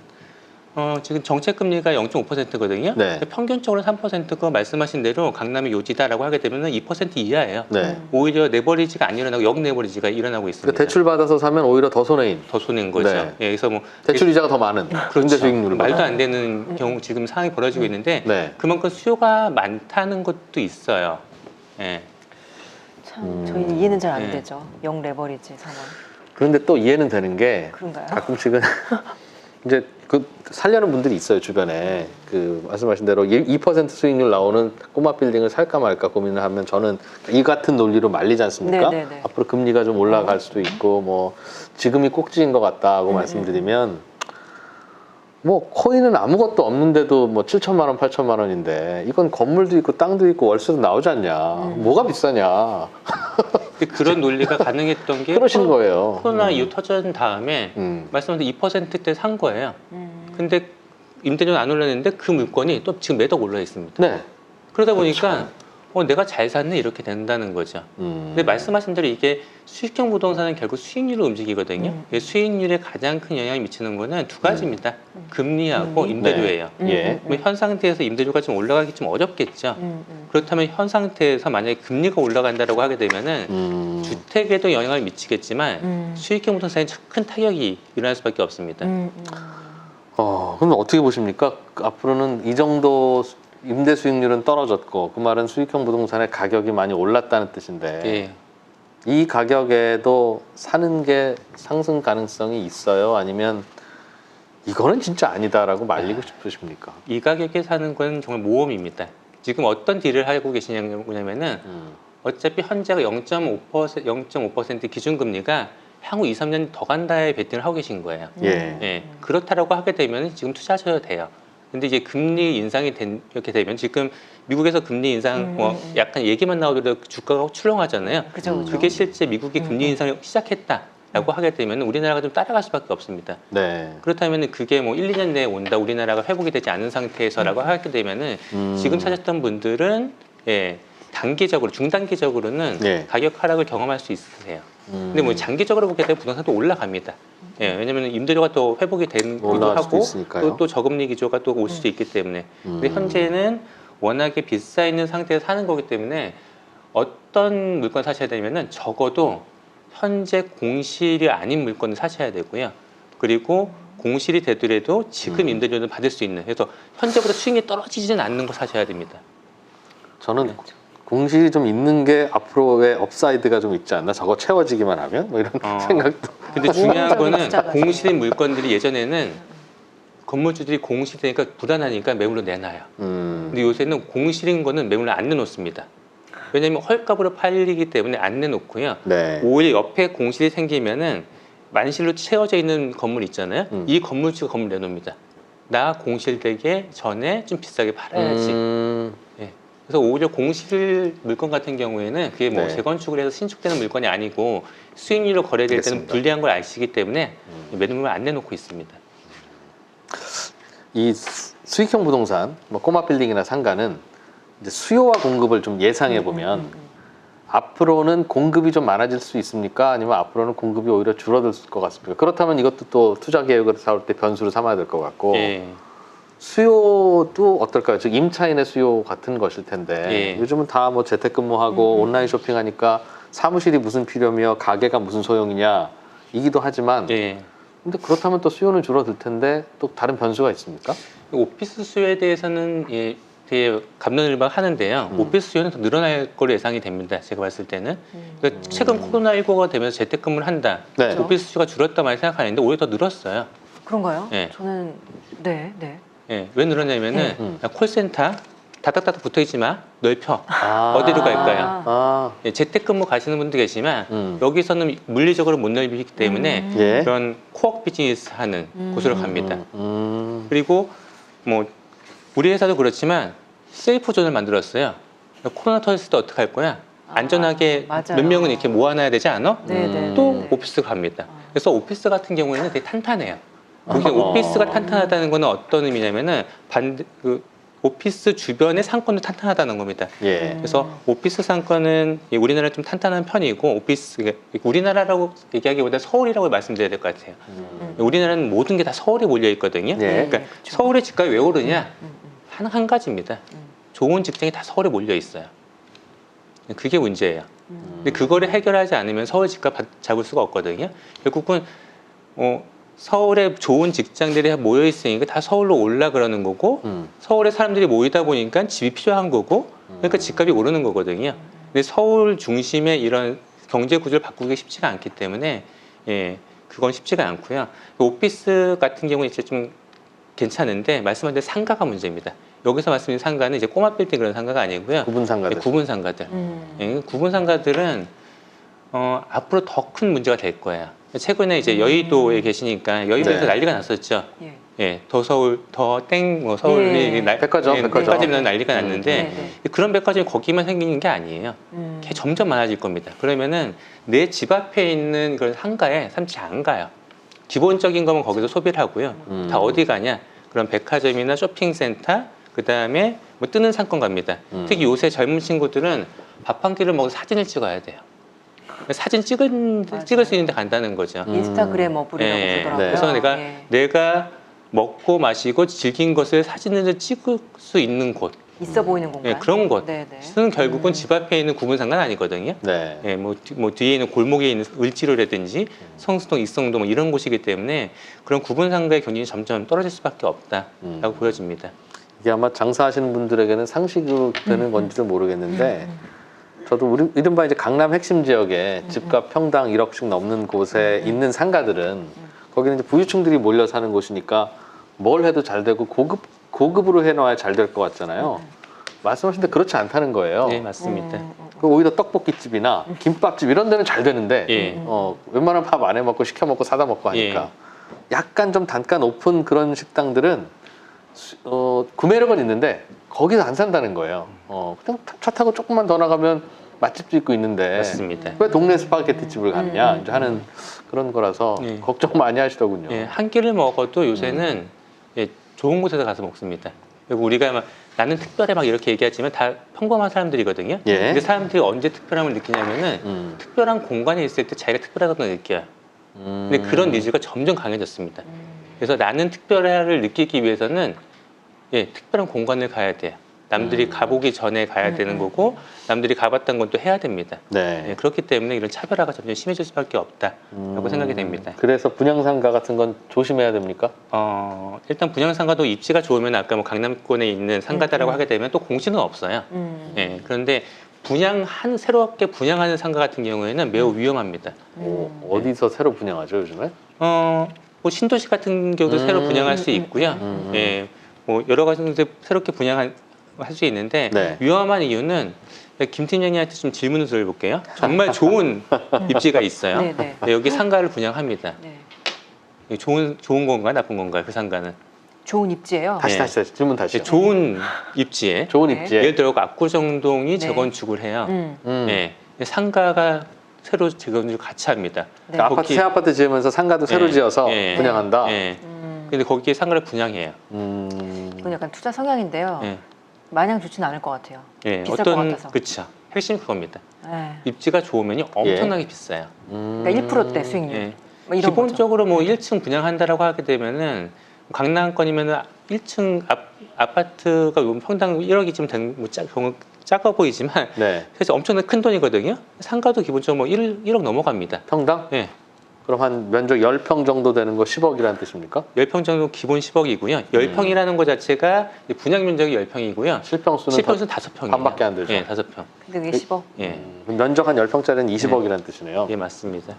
지금 정책 금리가 0.5%거든요. 네. 평균적으로 3%고 말씀하신 대로 강남이 요지다라고 하게 되면 2% 이하예요. 네. 오히려 레버리지가 안 일어나고 역 레버리지가 일어나고 있습니다. 그러니까 대출 받아서 사면 오히려 더 손해인. 더 손해인 거죠. 네. 예, 그래서 뭐 대출 이자가 더 많은 임대 수익률을 말도 받아요. 안 되는 경우 지금 상황이 벌어지고 있는데 네. 그만큼 수요가 많다는 것도 있어요. 예. 참 저희 이해는 잘 안 네. 되죠. 영 레버리지 상황. 그런데 또 이해는 되는 게 그런가요? 가끔씩은 이제 그 살려는 분들이 있어요 주변에. 그 말씀하신 대로 2% 수익률 나오는 꼬마 빌딩을 살까 말까 고민을 하면 저는 이 같은 논리로 말리지 않습니까? 네네네. 앞으로 금리가 좀 올라갈 수도 있고 뭐 지금이 꼭지인 것 같다고 말씀드리면 뭐 코인은 아무것도 없는데도 뭐 7천만 원, 8천만 원인데 이건 건물도 있고 땅도 있고 월세도 나오지 않냐? 뭐가 비싸냐? 근데 그런 논리가 가능했던 게 그러신 거예요. 코로나 이후 터진 다음에 말씀하신 2%대 산 거예요. 근데 임대료는 안 올랐는데 그 물건이 또 지금 매덕 올라 있습니다. 네. 그러다 보니까 내가 잘 샀네 이렇게 된다는 거죠. 근데 말씀하신 대로 이게 수익형 부동산은 결국 수익률로 움직이거든요. 수익률에 가장 큰 영향을 미치는 거는 두 가지입니다. 금리하고 임대료예요. 예. 그럼 현 상태에서 임대료가 좀 올라가기 좀 어렵겠죠. 그렇다면 현 상태에서 만약에 금리가 올라간다고 하게 되면은 주택에도 영향을 미치겠지만 수익형 부동산에 큰 타격이 일어날 수밖에 없습니다. 그럼 어떻게 보십니까? 앞으로는 이 정도 임대 수익률은 떨어졌고 그 말은 수익형 부동산의 가격이 많이 올랐다는 뜻인데 예. 이 가격에도 사는 게 상승 가능성이 있어요? 아니면 이거는 진짜 아니다라고 말리고 싶으십니까? 이 가격에 사는 건 정말 모험입니다. 지금 어떤 딜을 하고 계시냐면은 어차피 현재가 0.5% 기준금리가 향후 2, 3년 더 간다에 베팅을 하고 계신 거예요. 예. 예, 그렇다라고 하게 되면 지금 투자하셔도 돼요. 근데 이제 금리 인상이 이렇게 되면 지금 미국에서 금리 인상 뭐 약간 얘기만 나오더라도 주가가 출렁하잖아요. 그죠. 그게 실제 미국이 금리 인상을 시작했다라고 하게 되면 우리나라가 좀 따라갈 수밖에 없습니다. 네. 그렇다면 그게 뭐 1, 2년 내에 온다, 우리나라가 회복이 되지 않은 상태에서라고 하게 되면은 지금 찾았던 분들은 예, 단기적으로, 중단기적으로는 예. 가격 하락을 경험할 수 있으세요. 근데 뭐 장기적으로 보게 되면 부동산도 올라갑니다. 예, 왜냐면 임대료가 또 회복이 되기도 올라갈 수도 하고 있으니까요. 또 저금리 기조가 또 올 수도 있기 때문에. 근데 현재는 워낙에 비싸 있는 상태에서 사는 거기 때문에 어떤 물건 사셔야 되냐면은 적어도 현재 공실이 아닌 물건을 사셔야 되고요. 그리고 공실이 되더라도 지금 임대료는 받을 수 있는. 그래서 현재보다 수익이 떨어지지는 않는 거 사셔야 됩니다. 저는 공실이 좀 있는 게 앞으로의 업사이드가 좀 있지 않나? 저거 채워지기만 하면? 뭐 이런 생각도. 근데 중요한 거는 투자가 공실인 물건들이 예전에는 건물주들이 공실되니까 불안하니까 매물로 내놔요. 근데 요새는 공실인 거는 매물로 안 내놓습니다. 왜냐하면 헐값으로 팔리기 때문에 안 내놓고요. 네. 오히려 옆에 공실이 생기면은 만실로 채워져 있는 건물 있잖아요. 이 건물주가 건물 내놓습니다. 나 공실되기 전에 좀 비싸게 팔아야지. 예. 그래서 오히려 공실 물건 같은 경우에는 그게 뭐 네. 재건축을 해서 신축되는 물건이 아니고 수익률로 거래될 때는 알겠습니다. 불리한 걸 아시기 때문에 매물을 안 내놓고 있습니다. 이 수익형 부동산, 뭐 꼬마 빌딩이나 상가는 이제 수요와 공급을 좀 예상해 보면 앞으로는 공급이 좀 많아질 수 있습니까? 아니면 앞으로는 공급이 오히려 줄어들 것 같습니까? 그렇다면 이것도 또 투자 계획을 세울 때 변수를 삼아야 될 것 같고 예. 수요도 어떨까요? 즉 임차인의 수요 같은 것일 텐데 예. 요즘은 다 뭐 재택근무하고 온라인 쇼핑하니까 사무실이 무슨 필요며 가게가 무슨 소용이냐 이기도 하지만 예. 근데 그렇다면 또 수요는 줄어들 텐데 또 다른 변수가 있습니까? 오피스 수요에 대해서는 예, 되게 갑론을박하는데요. 오피스 수요는 더 늘어날 걸로 예상이 됩니다. 제가 봤을 때는. 그러니까 최근 코로나19가 되면서 재택근무를 한다. 네. 오피스 수요가 줄었다 많이 생각하는데 오히려 더 늘었어요. 그런가요? 예. 저는 네. 예, 왜 늘었냐면은 콜센터 다닥다닥 붙어있지만 넓혀. 아. 어디로 갈까요? 아, 예, 재택근무 가시는 분도 계시지만 여기서는 물리적으로 못 넓히기 때문에 예. 그런 코어 비즈니스 하는 곳으로 갑니다. 그리고 뭐 우리 회사도 그렇지만 세이프 존을 만들었어요. 코로나 터졌을 때 어떻게 할 거야? 안전하게 맞아요. 몇 명은 이렇게 모아놔야 되지 않아? 네네. 또 오피스 갑니다. 그래서 오피스 같은 경우에는 되게 탄탄해요. 거기 오피스가 탄탄하다는 거는 어떤 의미냐면은 오피스 주변의 상권도 탄탄하다는 겁니다. 예. 그래서 오피스 상권은 우리나라 좀 탄탄한 편이고 오피스 우리나라라고 얘기하기보다 서울이라고 말씀드려야 될 것 같아요. 우리나라는 모든 게 다 서울에 몰려 있거든요. 예. 그러니까 그렇죠. 서울의 집값이 왜 오르냐? 한 가지입니다. 좋은 직장이 다 서울에 몰려 있어요. 그게 문제예요. 근데 그거를 해결하지 않으면 서울 집값 잡을 수가 없거든요. 결국은 서울에 좋은 직장들이 모여 있으니까 다 서울로 올라 그러는 거고 서울에 사람들이 모이다 보니까 집이 필요한 거고 그러니까 집값이 오르는 거거든요. 근데 서울 중심의 이런 경제 구조를 바꾸기 쉽지가 않기 때문에 그건 쉽지가 않고요. 오피스 같은 경우는 이제 좀 괜찮은데 말씀하신 대로 상가가 문제입니다. 여기서 말씀드린 상가는 이제 꼬마 빌딩 그런 상가가 아니고요. 구분 상가들. 구분 상가들. 구분 상가들은 앞으로 더 큰 문제가 될 거예요. 최근에 이제 여의도에 계시니까 여의도에서 네. 난리가 났었죠. 예. 예, 더 서울, 더 땡, 뭐 서울이 예. 백화점. 백화점이라는 난리가 났는데 네. 그런 백화점이 거기만 생기는 게 아니에요. 걔 점점 많아질 겁니다. 그러면은 내 집 앞에 있는 그런 상가에 사람들이 안 가요. 기본적인 거면 거기서 소비를 하고요. 다 어디 가냐? 그런 백화점이나 쇼핑센터, 그 다음에 뭐 뜨는 상권 갑니다. 특히 요새 젊은 친구들은 밥 한 끼를 먹어서 사진을 찍어야 돼요. 사진 찍을 수 있는 데 간다는 거죠. 인스타그램 어플이라고 예. 그러더라고요. 그래서 예. 내가 먹고 마시고 즐긴 것을 사진을 찍을 수 있는 곳, 있어 보이는 공간. 예, 그런 곳은 네네. 결국은 집 앞에 있는 구분 상가는 아니거든요. 네. 예, 뭐 뒤에 있는 골목에 있는 을지로라든지 성수동, 익성동 뭐 이런 곳이기 때문에 그런 구분 상가의 경쟁이 점점 떨어질 수밖에 없다라고 보여집니다. 이게 아마 장사하시는 분들에게는 상식으로 되는 건지도 모르겠는데 저도 이른바 이제 강남 핵심 지역에 집값 평당 1억씩 넘는 곳에 있는 상가들은 거기는 이제 부유층들이 몰려 사는 곳이니까 뭘 해도 잘 되고 고급으로 해놔야 잘 될 것 같잖아요. 말씀하신 데 그렇지 않다는 거예요. 네, 맞습니다. 그 오히려 떡볶이집이나 김밥집 이런 데는 잘 되는데 예. 웬만하면 밥 안 해 먹고 시켜 먹고 사다 먹고 하니까 약간 좀 단가 높은 그런 식당들은 구매력은 있는데 거기서 안 산다는 거예요. 그냥 차 타고 조금만 더 나가면 맛집도 있고 있는데 맞습니다. 왜 동네 스파게티 집을 갔냐 이제 하는 그런 거라서 예. 걱정 많이 하시더군요. 예, 한 끼를 먹어도 요새는 좋은 곳에서 가서 먹습니다. 그리고 우리가 막 나는 특별해 막 이렇게 얘기하지만 다 평범한 사람들이거든요. 예. 근데 사람들이 언제 특별함을 느끼냐면은 특별한 공간에 있을 때 자기가 특별하다고 느껴요. 근데 그런 니즈가 점점 강해졌습니다. 그래서 나는 특별해를 느끼기 위해서는 특별한 공간을 가야 돼요. 남들이 가보기 전에 가야 되는 거고 남들이 가봤던 건 또 해야 됩니다. 네. 그렇기 때문에 이런 차별화가 점점 심해질 수밖에 없다라고 생각이 됩니다. 그래서 분양상가 같은 건 조심해야 됩니까? 일단 분양상가도 입지가 좋으면 아까 뭐 강남권에 있는 상가다라고 하게 되면 또 공시는 없어요. 그런데 새롭게 분양하는 상가 같은 경우에는 매우 위험합니다. 어디서 새로 분양하죠 요즘에? 뭐 신도시 같은 경우도 새로 분양할 수 있고요. 뭐 여러 가지 새롭게 분양할 수 있는데 네. 위험한 이유는 김 팀장님한테 좀 질문을 드려볼게요. 정말 좋은 입지가 있어요. 네네. 여기 상가를 분양합니다. 네. 좋은 건가요, 나쁜 건가요, 그 상가는? 좋은 입지예요. 다시 질문 다시요. 좋은 입지에 좋은 네. 입지에 예를 들어 네. 압구정동이 재건축을 해요. 상가가 새로 재건축을 같이 합니다. 네. 새 아파트 지으면서 상가도 새로 지어서 분양한다. 근데 거기에 상가를 분양해요. 그건 약간 투자 성향인데요. 마냥 좋지는 않을 것 같아요. 비쌀 것 같아서. 그렇죠. 핵심 그겁니다. 네. 입지가 좋으면 엄청나게 비싸요. 그러니까 1%대 수익률. 뭐 이런 기본적으로 뭐 1층 분양한다라고 하게 되면은 강남권이면은 1층 아파트가 평당 1억이쯤 되는 뭐 작아 보이지만 사실 엄청나게 큰 돈이거든요. 상가도 기본적으로 뭐 1억 넘어갑니다. 평당? 네. 그럼 한 면적 10평 정도 되는 거 10억이라는 뜻입니까? 10평 정도 기본 10억이고요. 10평이라는 것 자체가 분양 면적이 10평이고요. 실평수는 5평이에요. 반밖에 안 되죠. 5평. 근데 그게 10억? 면적 한 10평짜리는 20억이라는 뜻이네요. 예, 맞습니다.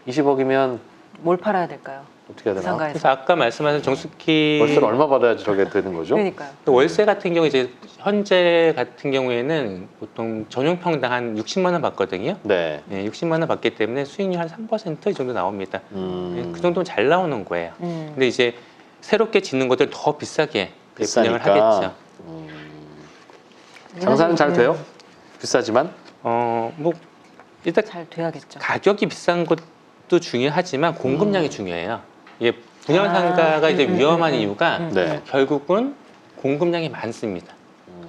20억이면 뭘 팔아야 될까요? 어떻게 해야 그 되나? 상가에서. 그래서 아까 말씀하신 정숙희 월세를 얼마 받아야지 저게 되는 거죠? 그러니까요. 월세 같은 경우 이제 현재 같은 경우에는 보통 전용 평당 한 60만 원 받거든요. 네. 60만 원 받기 때문에 수익률 한 3% 정도 나옵니다. 그 정도면 잘 나오는 거예요. 근데 이제 새롭게 짓는 것들 더 비싸게 분양을 비싸니까. 하겠죠. 장사는 잘 돼요? 비싸지만? 뭐 일단 잘 돼야겠죠. 가격이 비싼 것도 중요하지만 공급량이 중요해요. 이게 분양상가가 이제 위험한 이유가 네. 결국은 공급량이 많습니다.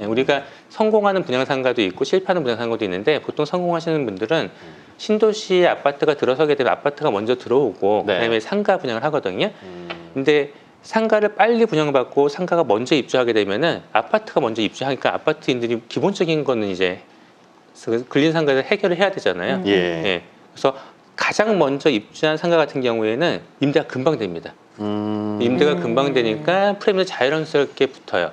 예, 우리가 성공하는 분양상가도 있고 실패하는 분양상가도 있는데 보통 성공하시는 분들은 신도시 아파트가 들어서게 되면 아파트가 먼저 들어오고 네. 그다음에 상가 분양을 하거든요. 근데 상가를 빨리 분양받고 상가가 먼저 입주하게 되면은 아파트가 먼저 입주하니까 아파트인들이 기본적인 거는 이제 근린 상가를 해결을 해야 되잖아요. 예. 예. 그래서 가장 먼저 입주한 상가 같은 경우에는 임대가 금방 됩니다. 임대가 금방 되니까 프레임도 자연스럽게 붙어요.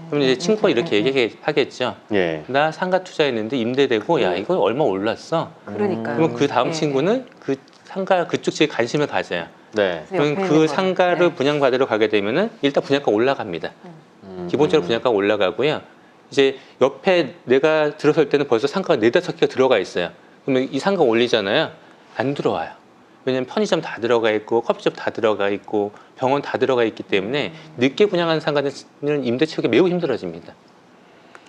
그럼 이제 친구가 이렇게 얘기하겠죠. 예. 나 상가 투자했는데 임대되고 야 이거 얼마 올랐어. 그러니까요. 그러면 그 다음 예, 친구는 그 상가 그쪽 지에 관심을 가져요. 네. 그럼 옆에 그 있는 상가를 거는, 네. 분양받으러 가게 되면은 일단 분양가 올라갑니다. 기본적으로 분양가가 올라가고요. 이제 옆에 내가 들어설 때는 벌써 상가가 4-5개가 들어가 있어요. 그러면 이 상가 올리잖아요. 안 들어와요. 왜냐면 편의점 다 들어가 있고 커피숍 다 들어가 있고 병원 다 들어가 있기 때문에 늦게 분양하는 상가는 임대 채우기 매우 힘들어집니다.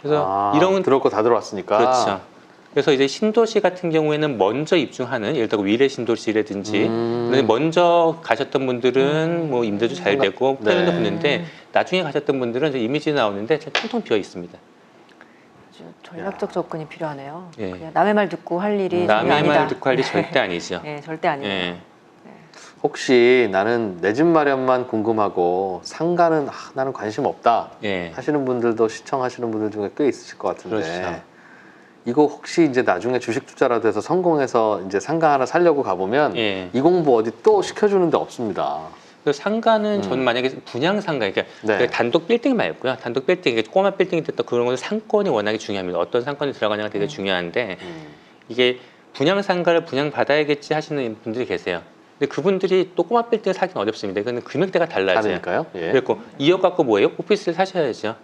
그래서 이런 들어올 거 다 들어왔으니까. 그렇죠. 그래서 이제 신도시 같은 경우에는 먼저 입주하는 예를 들어 위례 신도시라든지 근데 먼저 가셨던 분들은 뭐 임대도 잘 되고 네. 프레임도 붙는데 나중에 가셨던 분들은 이제 이미지 나오는데 텅텅 비어 있습니다. 아주 전략적 접근이 필요하네요. 예. 그냥 남의 말 듣고 할 일이 절대 남의 아니다. 말 듣고 할 일이 절대 아니죠. 예, 절대 아니다. 예. 혹시 나는 내 집 마련만 궁금하고 상가는 나는 관심 없다 예. 하시는 분들도 시청하시는 분들 중에 꽤 있으실 것 같은데 그렇죠. 이거 혹시 이제 나중에 주식 투자라도 해서 성공해서 이제 상가 하나 살려고 가보면 예. 이 공부 어디 또 시켜주는 데 없습니다. 그 상가는 전 만약에 분양 상가 그러니까 네. 단독 빌딩 말고요. 단독 빌딩 이게 꼬마 빌딩이 됐다 그런 것은 상권이 워낙에 중요합니다. 어떤 상권이 들어가냐가 되게 중요한데 이게 분양 상가를 분양 받아야겠지 하시는 분들이 계세요. 근데 그분들이 또 꼬마 빌딩을 사기는 어렵습니다. 이거는 금액대가 달라져요. 다르니까요. 예. 그리고 2억 갖고 뭐예요? 오피스를 사셔야죠.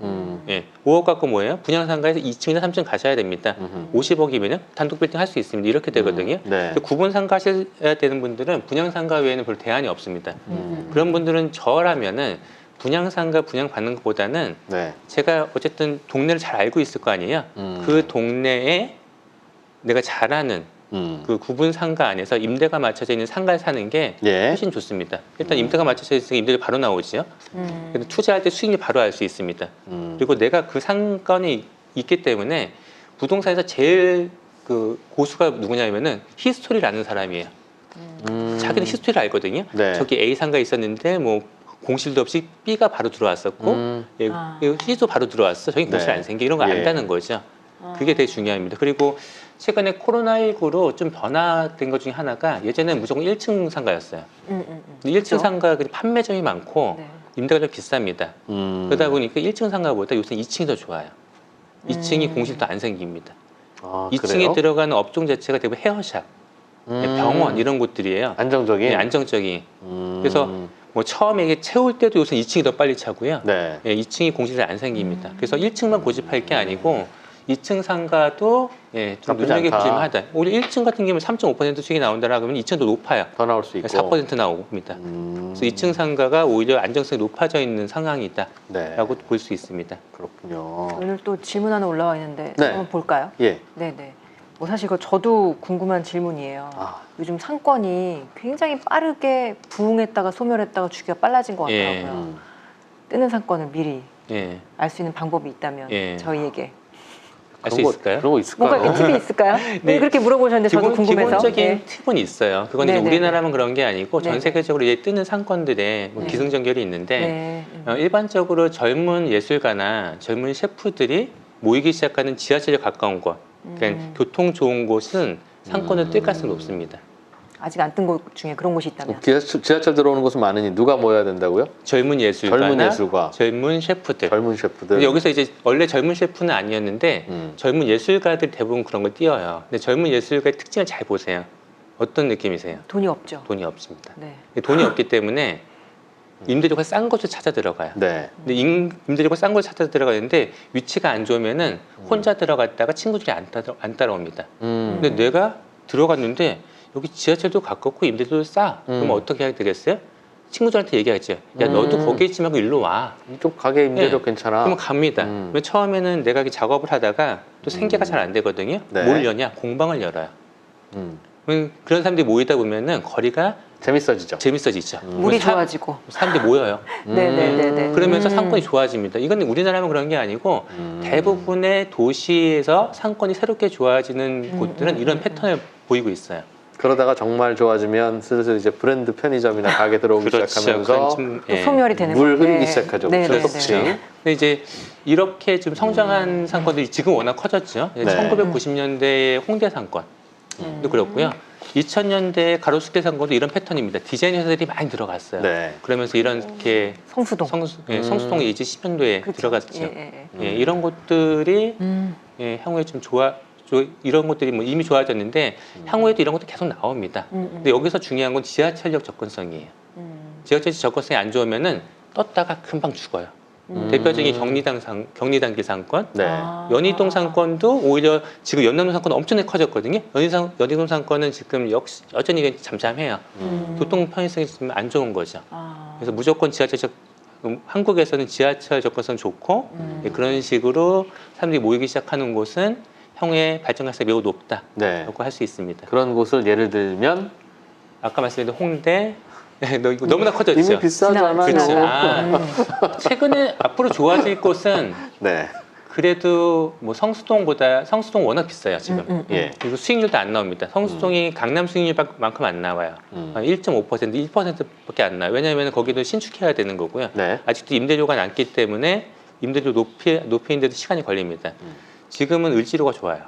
예. 5억 갖고 뭐예요? 분양 상가에서 2층이나 3층 가셔야 됩니다. 50억이면요 단독 빌딩 할 수 있습니다. 이렇게 되거든요. 네. 근데 구분 상가 하셔야 되는 분들은 분양 상가 외에는 별 대안이 없습니다. 그런 분들은 저라면은 분양 상가 분양 받는 것보다는 네. 제가 어쨌든 동네를 잘 알고 있을 거 아니에요. 그 동네에 내가 잘 아는 그 구분 상가 안에서 임대가 맞춰져 있는 상가를 사는 게 예. 훨씬 좋습니다. 일단 임대가 맞춰져 있으니까 임대료 바로 나오죠. 그래서 투자할 때 수익률 바로 알 수 있습니다. 그리고 내가 그 상권이 있기 때문에 부동산에서 제일 그 고수가 누구냐면은 히스토리를 아는 사람이에요. 자기는 히스토리를 알거든요. 네. 저기 A 상가 있었는데 뭐 공실도 없이 B가 바로 들어왔었고 예, C도 바로 들어왔어. 저기 공실 네. 안 생겨 이런 거 예. 안다는 거죠. 그게 되게 중요합니다. 그리고 최근에 코로나19로 좀 변화된 것 중에 하나가 예전에는 무조건 1층 상가였어요. 근데 1층 그렇죠. 상가 판매점이 많고 네. 임대가 좀 비쌉니다. 그러다 보니까 1층 상가보다 요새 2층이 더 좋아요. 2층이 공실도 안 생깁니다. 아, 2층에 그래요? 들어가는 업종 자체가 대부분 헤어샵, 병원 이런 곳들이에요. 안정적인. 네, 안정적인. 그래서 뭐 처음에 이게 채울 때도 요새 2층이 더 빨리 차고요. 네. 예, 2층이 공실이 안 생깁니다. 그래서 1층만 고집할 게 아니고 2층 상가도 예, 좀 나쁘지 눈여겨보시면 않다. 하다. 오히려 1층 같은 경우는 3.5% 수익이 나온다라 그러면 2층도 높아요. 더 나올 수 있고. 4% 나옵니다. 그래서 2층 상가가 오히려 안정성이 높아져 있는 상황이 네. 있다라고 볼 수 있습니다. 그렇군요. 오늘 또 질문 하나 올라와 있는데 네. 한번 볼까요? 예. 네네. 뭐 사실 이거 저도 궁금한 질문이에요. 아. 요즘 상권이 굉장히 빠르게 부흥했다가 소멸했다가 주기가 빨라진 것 예. 같더라고요. 뜨는 상권을 미리 예, 알 수 있는 방법이 있다면 예. 저희에게 알 수 그런 거- 있을까요? 그런 거 있을까요? 뭔가 이렇게 팁이 있을까요? 네. 그렇게 물어보셨는데 저도 궁금해서. 기본적인 네. 팁은 있어요. 그건 이제 네네네. 우리나라만 그런 게 아니고 전 네네. 세계적으로 이제 뜨는 상권들의 뭐 네. 기승전결이 있는데 네. 일반적으로 젊은 예술가나 젊은 셰프들이 모이기 시작하는 지하철에 가까운 곳, 그러니까 교통 좋은 곳은 상권을 뜰 가능성이 높습니다. 아직 안 뜬 곳 중에 그런 곳이 있다면. 지하철 들어오는 곳은 많으니 누가 모여야 된다고요? 젊은 예술가나 젊은 예술가, 젊은 셰프들. 젊은 셰프들. 근데 여기서 이제 원래 젊은 셰프는 아니었는데 젊은 예술가들 대부분 그런 걸 띄어요. 근데 젊은 예술가의 특징을 잘 보세요. 어떤 느낌이세요? 돈이 없죠. 돈이 없습니다. 네. 돈이 없기 때문에 임대료가 싼 곳을 찾아 들어가요. 네. 근데 임대료가 싼 곳을 찾아 들어가는데 위치가 안 좋으면은 혼자 들어갔다가 친구들이 안 따라옵니다. 근데 내가 들어갔는데 여기 지하철도 가깝고 임대료도 싸. 그러면 어떻게 해야 되겠어요? 친구들한테 얘기하죠. 야 너도 거기 있지 말고 일로 와. 이쪽 가게 임대료 네. 괜찮아. 그러면 갑니다. 그러면 처음에는 내가 이렇게 작업을 하다가 또 생계가 잘 안 되거든요. 네. 뭘 여냐? 공방을 열어요. 음. 그런 사람들이 모이다 보면은 거리가 재밌어지죠. 재밌어지죠. 물이 좋아지고. 사람들이 모여요. 네네네네. 그러면서 상권이 좋아집니다. 이건 우리나라만 그런 게 아니고 대부분의 도시에서 상권이 새롭게 좋아지는 곳들은 이런 패턴을 보이고 있어요. 그러다가 정말 좋아지면 슬슬 이제 브랜드 편의점이나 가게 들어오기 그건 시작하면서 좀, 또 예. 소멸이 되는 물 건데. 흐르기 시작하죠. 네네네. 속칭. 근데 이제 이렇게 좀 성장한 상권들이 지금 워낙 커졌죠. 네. 1990년대의 홍대 상권도 그렇고요. 2000년대 가로수길 상권도 이런 패턴입니다. 디자인 회사들이 많이 들어갔어요. 네. 그러면서 이렇게 성수동. 성수동 이제 10년도에 그쵸. 들어갔죠. 예, 예. 예, 이런 곳들이 예. 향후에 좀 이런 것들이 뭐 이미 좋아졌는데 향후에도 이런 것도 계속 나옵니다. 근데 여기서 중요한 건 지하철역 접근성이에요. 지하철 접근성이 안 좋으면은 떴다가 금방 죽어요. 대표적인 경리단길 상권, 네. 연희동 상권도 오히려 지금 연남동 상권은 엄청나게 커졌거든요. 연희동 상권은 지금 여전히 잠잠해요. 교통 편의성이 좀 안 좋은 거죠. 그래서 무조건 한국에서는 지하철 접근성 좋고 그런 식으로 사람들이 모이기 시작하는 곳은 향후에 발전 가능성이 매우 높다. 네. 라고 할 수 있습니다. 그런 곳을 예를 들면 아까 말씀드린 홍대, 너 이거 너무나 커졌죠. 이미 비싸잖아요. 그렇죠. 최근에 앞으로 좋아질 곳은 네. 그래도 뭐 성수동 워낙 비싸요 지금. 예. 그리고 수익률도 안 나옵니다. 성수동이 강남 수익률만큼 안 나와요. 1.5%, 1%밖에 안 나와요. 왜냐하면 거기도 신축해야 되는 거고요. 네. 아직도 임대료가 남기 때문에 임대료 높이는데도 시간이 걸립니다. 지금은 을지로가 좋아요.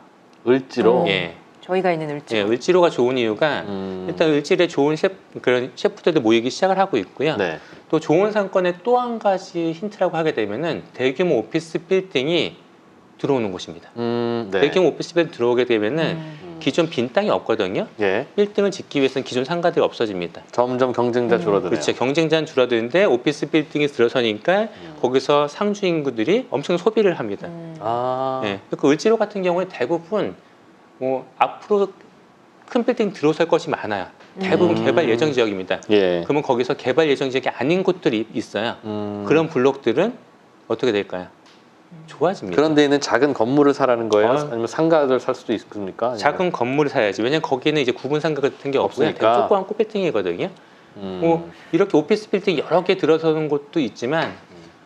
을지로. 예. 저희가 있는 을지로. 예, 을지로가 좋은 이유가 일단 을지로에 좋은 그런 셰프들도 모이기 시작을 하고 있고요. 네. 또 좋은 상권의 또 한 가지 힌트라고 하게 되면은 대규모 오피스 빌딩이 들어오는 곳입니다. 네. 대규모 오피스 빌딩 들어오게 되면은 기존 빈 땅이 없거든요. 예. 빌딩을 짓기 위해서는 기존 상가들이 없어집니다. 점점 경쟁자 줄어드네요. 그렇죠. 경쟁자는 줄어드는데 오피스 빌딩이 들어서니까 거기서 상주 인구들이 엄청 소비를 합니다. 아. 예. 그 을지로 같은 경우에 대부분 뭐 앞으로 큰 빌딩 들어설 것이 많아요. 대부분 개발 예정 지역입니다. 예. 그러면 거기서 개발 예정 지역이 아닌 곳들이 있어요. 그런 블록들은 어떻게 될까요? 좋아집니다. 그런 데 있는 작은 건물을 사라는 거예요? 아. 아니면 상가를 살 수도 있습니까? 아니면? 작은 건물을 사야지. 왜냐면 거기는 이제 구분 상가 같은 게 없고요. 없으니까. 되게 조그만 꽃빌딩이거든요. 뭐 이렇게 오피스 빌딩 여러 개 들어서는 곳도 있지만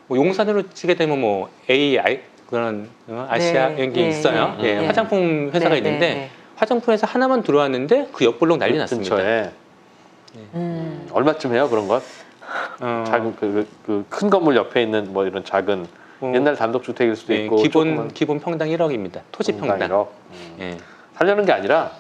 뭐 용산으로 치게 되면 뭐 그런 아시아 네, 이런 게 네, 있어요. 네, 예, 네. 화장품 회사가 네, 있는데 네, 네. 화장품 회사 하나만 들어왔는데 그 옆 블록 난리 났습니다. 근처에. 얼마쯤 해요 그런 것? 작은 그 큰 건물 옆에 있는 뭐 이런 작은 옛날 단독주택일 수도 예, 있고 기본 평당 1억입니다. 토지 평당. 1억. 예. 살려는 게 아니라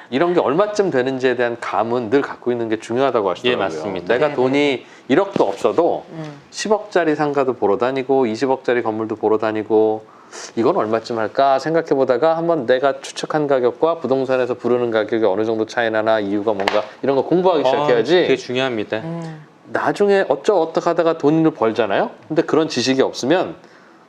이런 게 얼마쯤 되는지에 대한 감은 늘 갖고 있는 게 중요하다고 하시더라고요. 예, 맞습니다. 내가 네, 돈이 1억도 없어도 10억짜리 상가도 보러 다니고 20억짜리 건물도 보러 다니고 이건 얼마쯤 할까 생각해 보다가 한번 내가 추측한 가격과 부동산에서 부르는 가격이 어느 정도 차이 나나 이유가 뭔가 이런 거 공부하기 시작해야지. 그게 중요합니다. 나중에 어떻게 하다가 돈을 벌잖아요. 근데 그런 지식이 없으면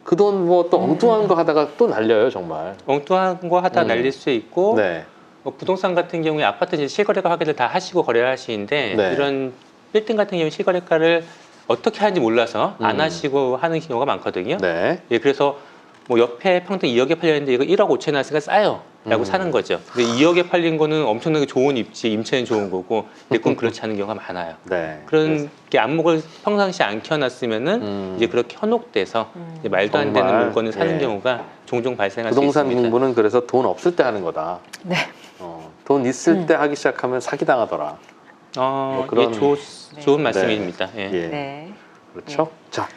그 돈 뭐 또 엉뚱한 거 하다가 또 날려요 정말. 엉뚱한 거 하다 날릴 수 있고 네. 뭐 부동산 같은 경우에 아파트 이제 실거래가 하기를 다 하시고 거래를 하시는데 네. 이런 빌딩 같은 경우에 실거래가를 어떻게 하는지 몰라서 안 하시고 하는 경우가 많거든요. 네. 예, 그래서 뭐 옆에 평당 2억에 팔렸는데 이거 1억 5천에 났으니까 싸요 라고 사는 거죠. 근데 2억에 팔린 거는 엄청나게 좋은 입지, 임차는 좋은 거고 내 건 그렇지 않은 경우가 많아요. 네. 그런 게 안목을 평상시에 안 켜놨으면은 이제 그렇게 현혹돼서 이제 말도 안 되는 정말, 물건을 사는 예. 경우가 종종 발생할 수 부동산 있습니다. 공부는 그래서 돈 없을 때 하는 거다. 네. 돈 있을 때 하기 시작하면 사기 당하더라. 뭐 그런- 좋은 말씀입니다. 예. 예. 네. 그렇죠. 자,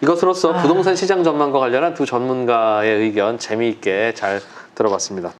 이것으로서 부동산 시장 전망과 관련한 두 전문가의 의견 재미있게 잘 들어봤습니다.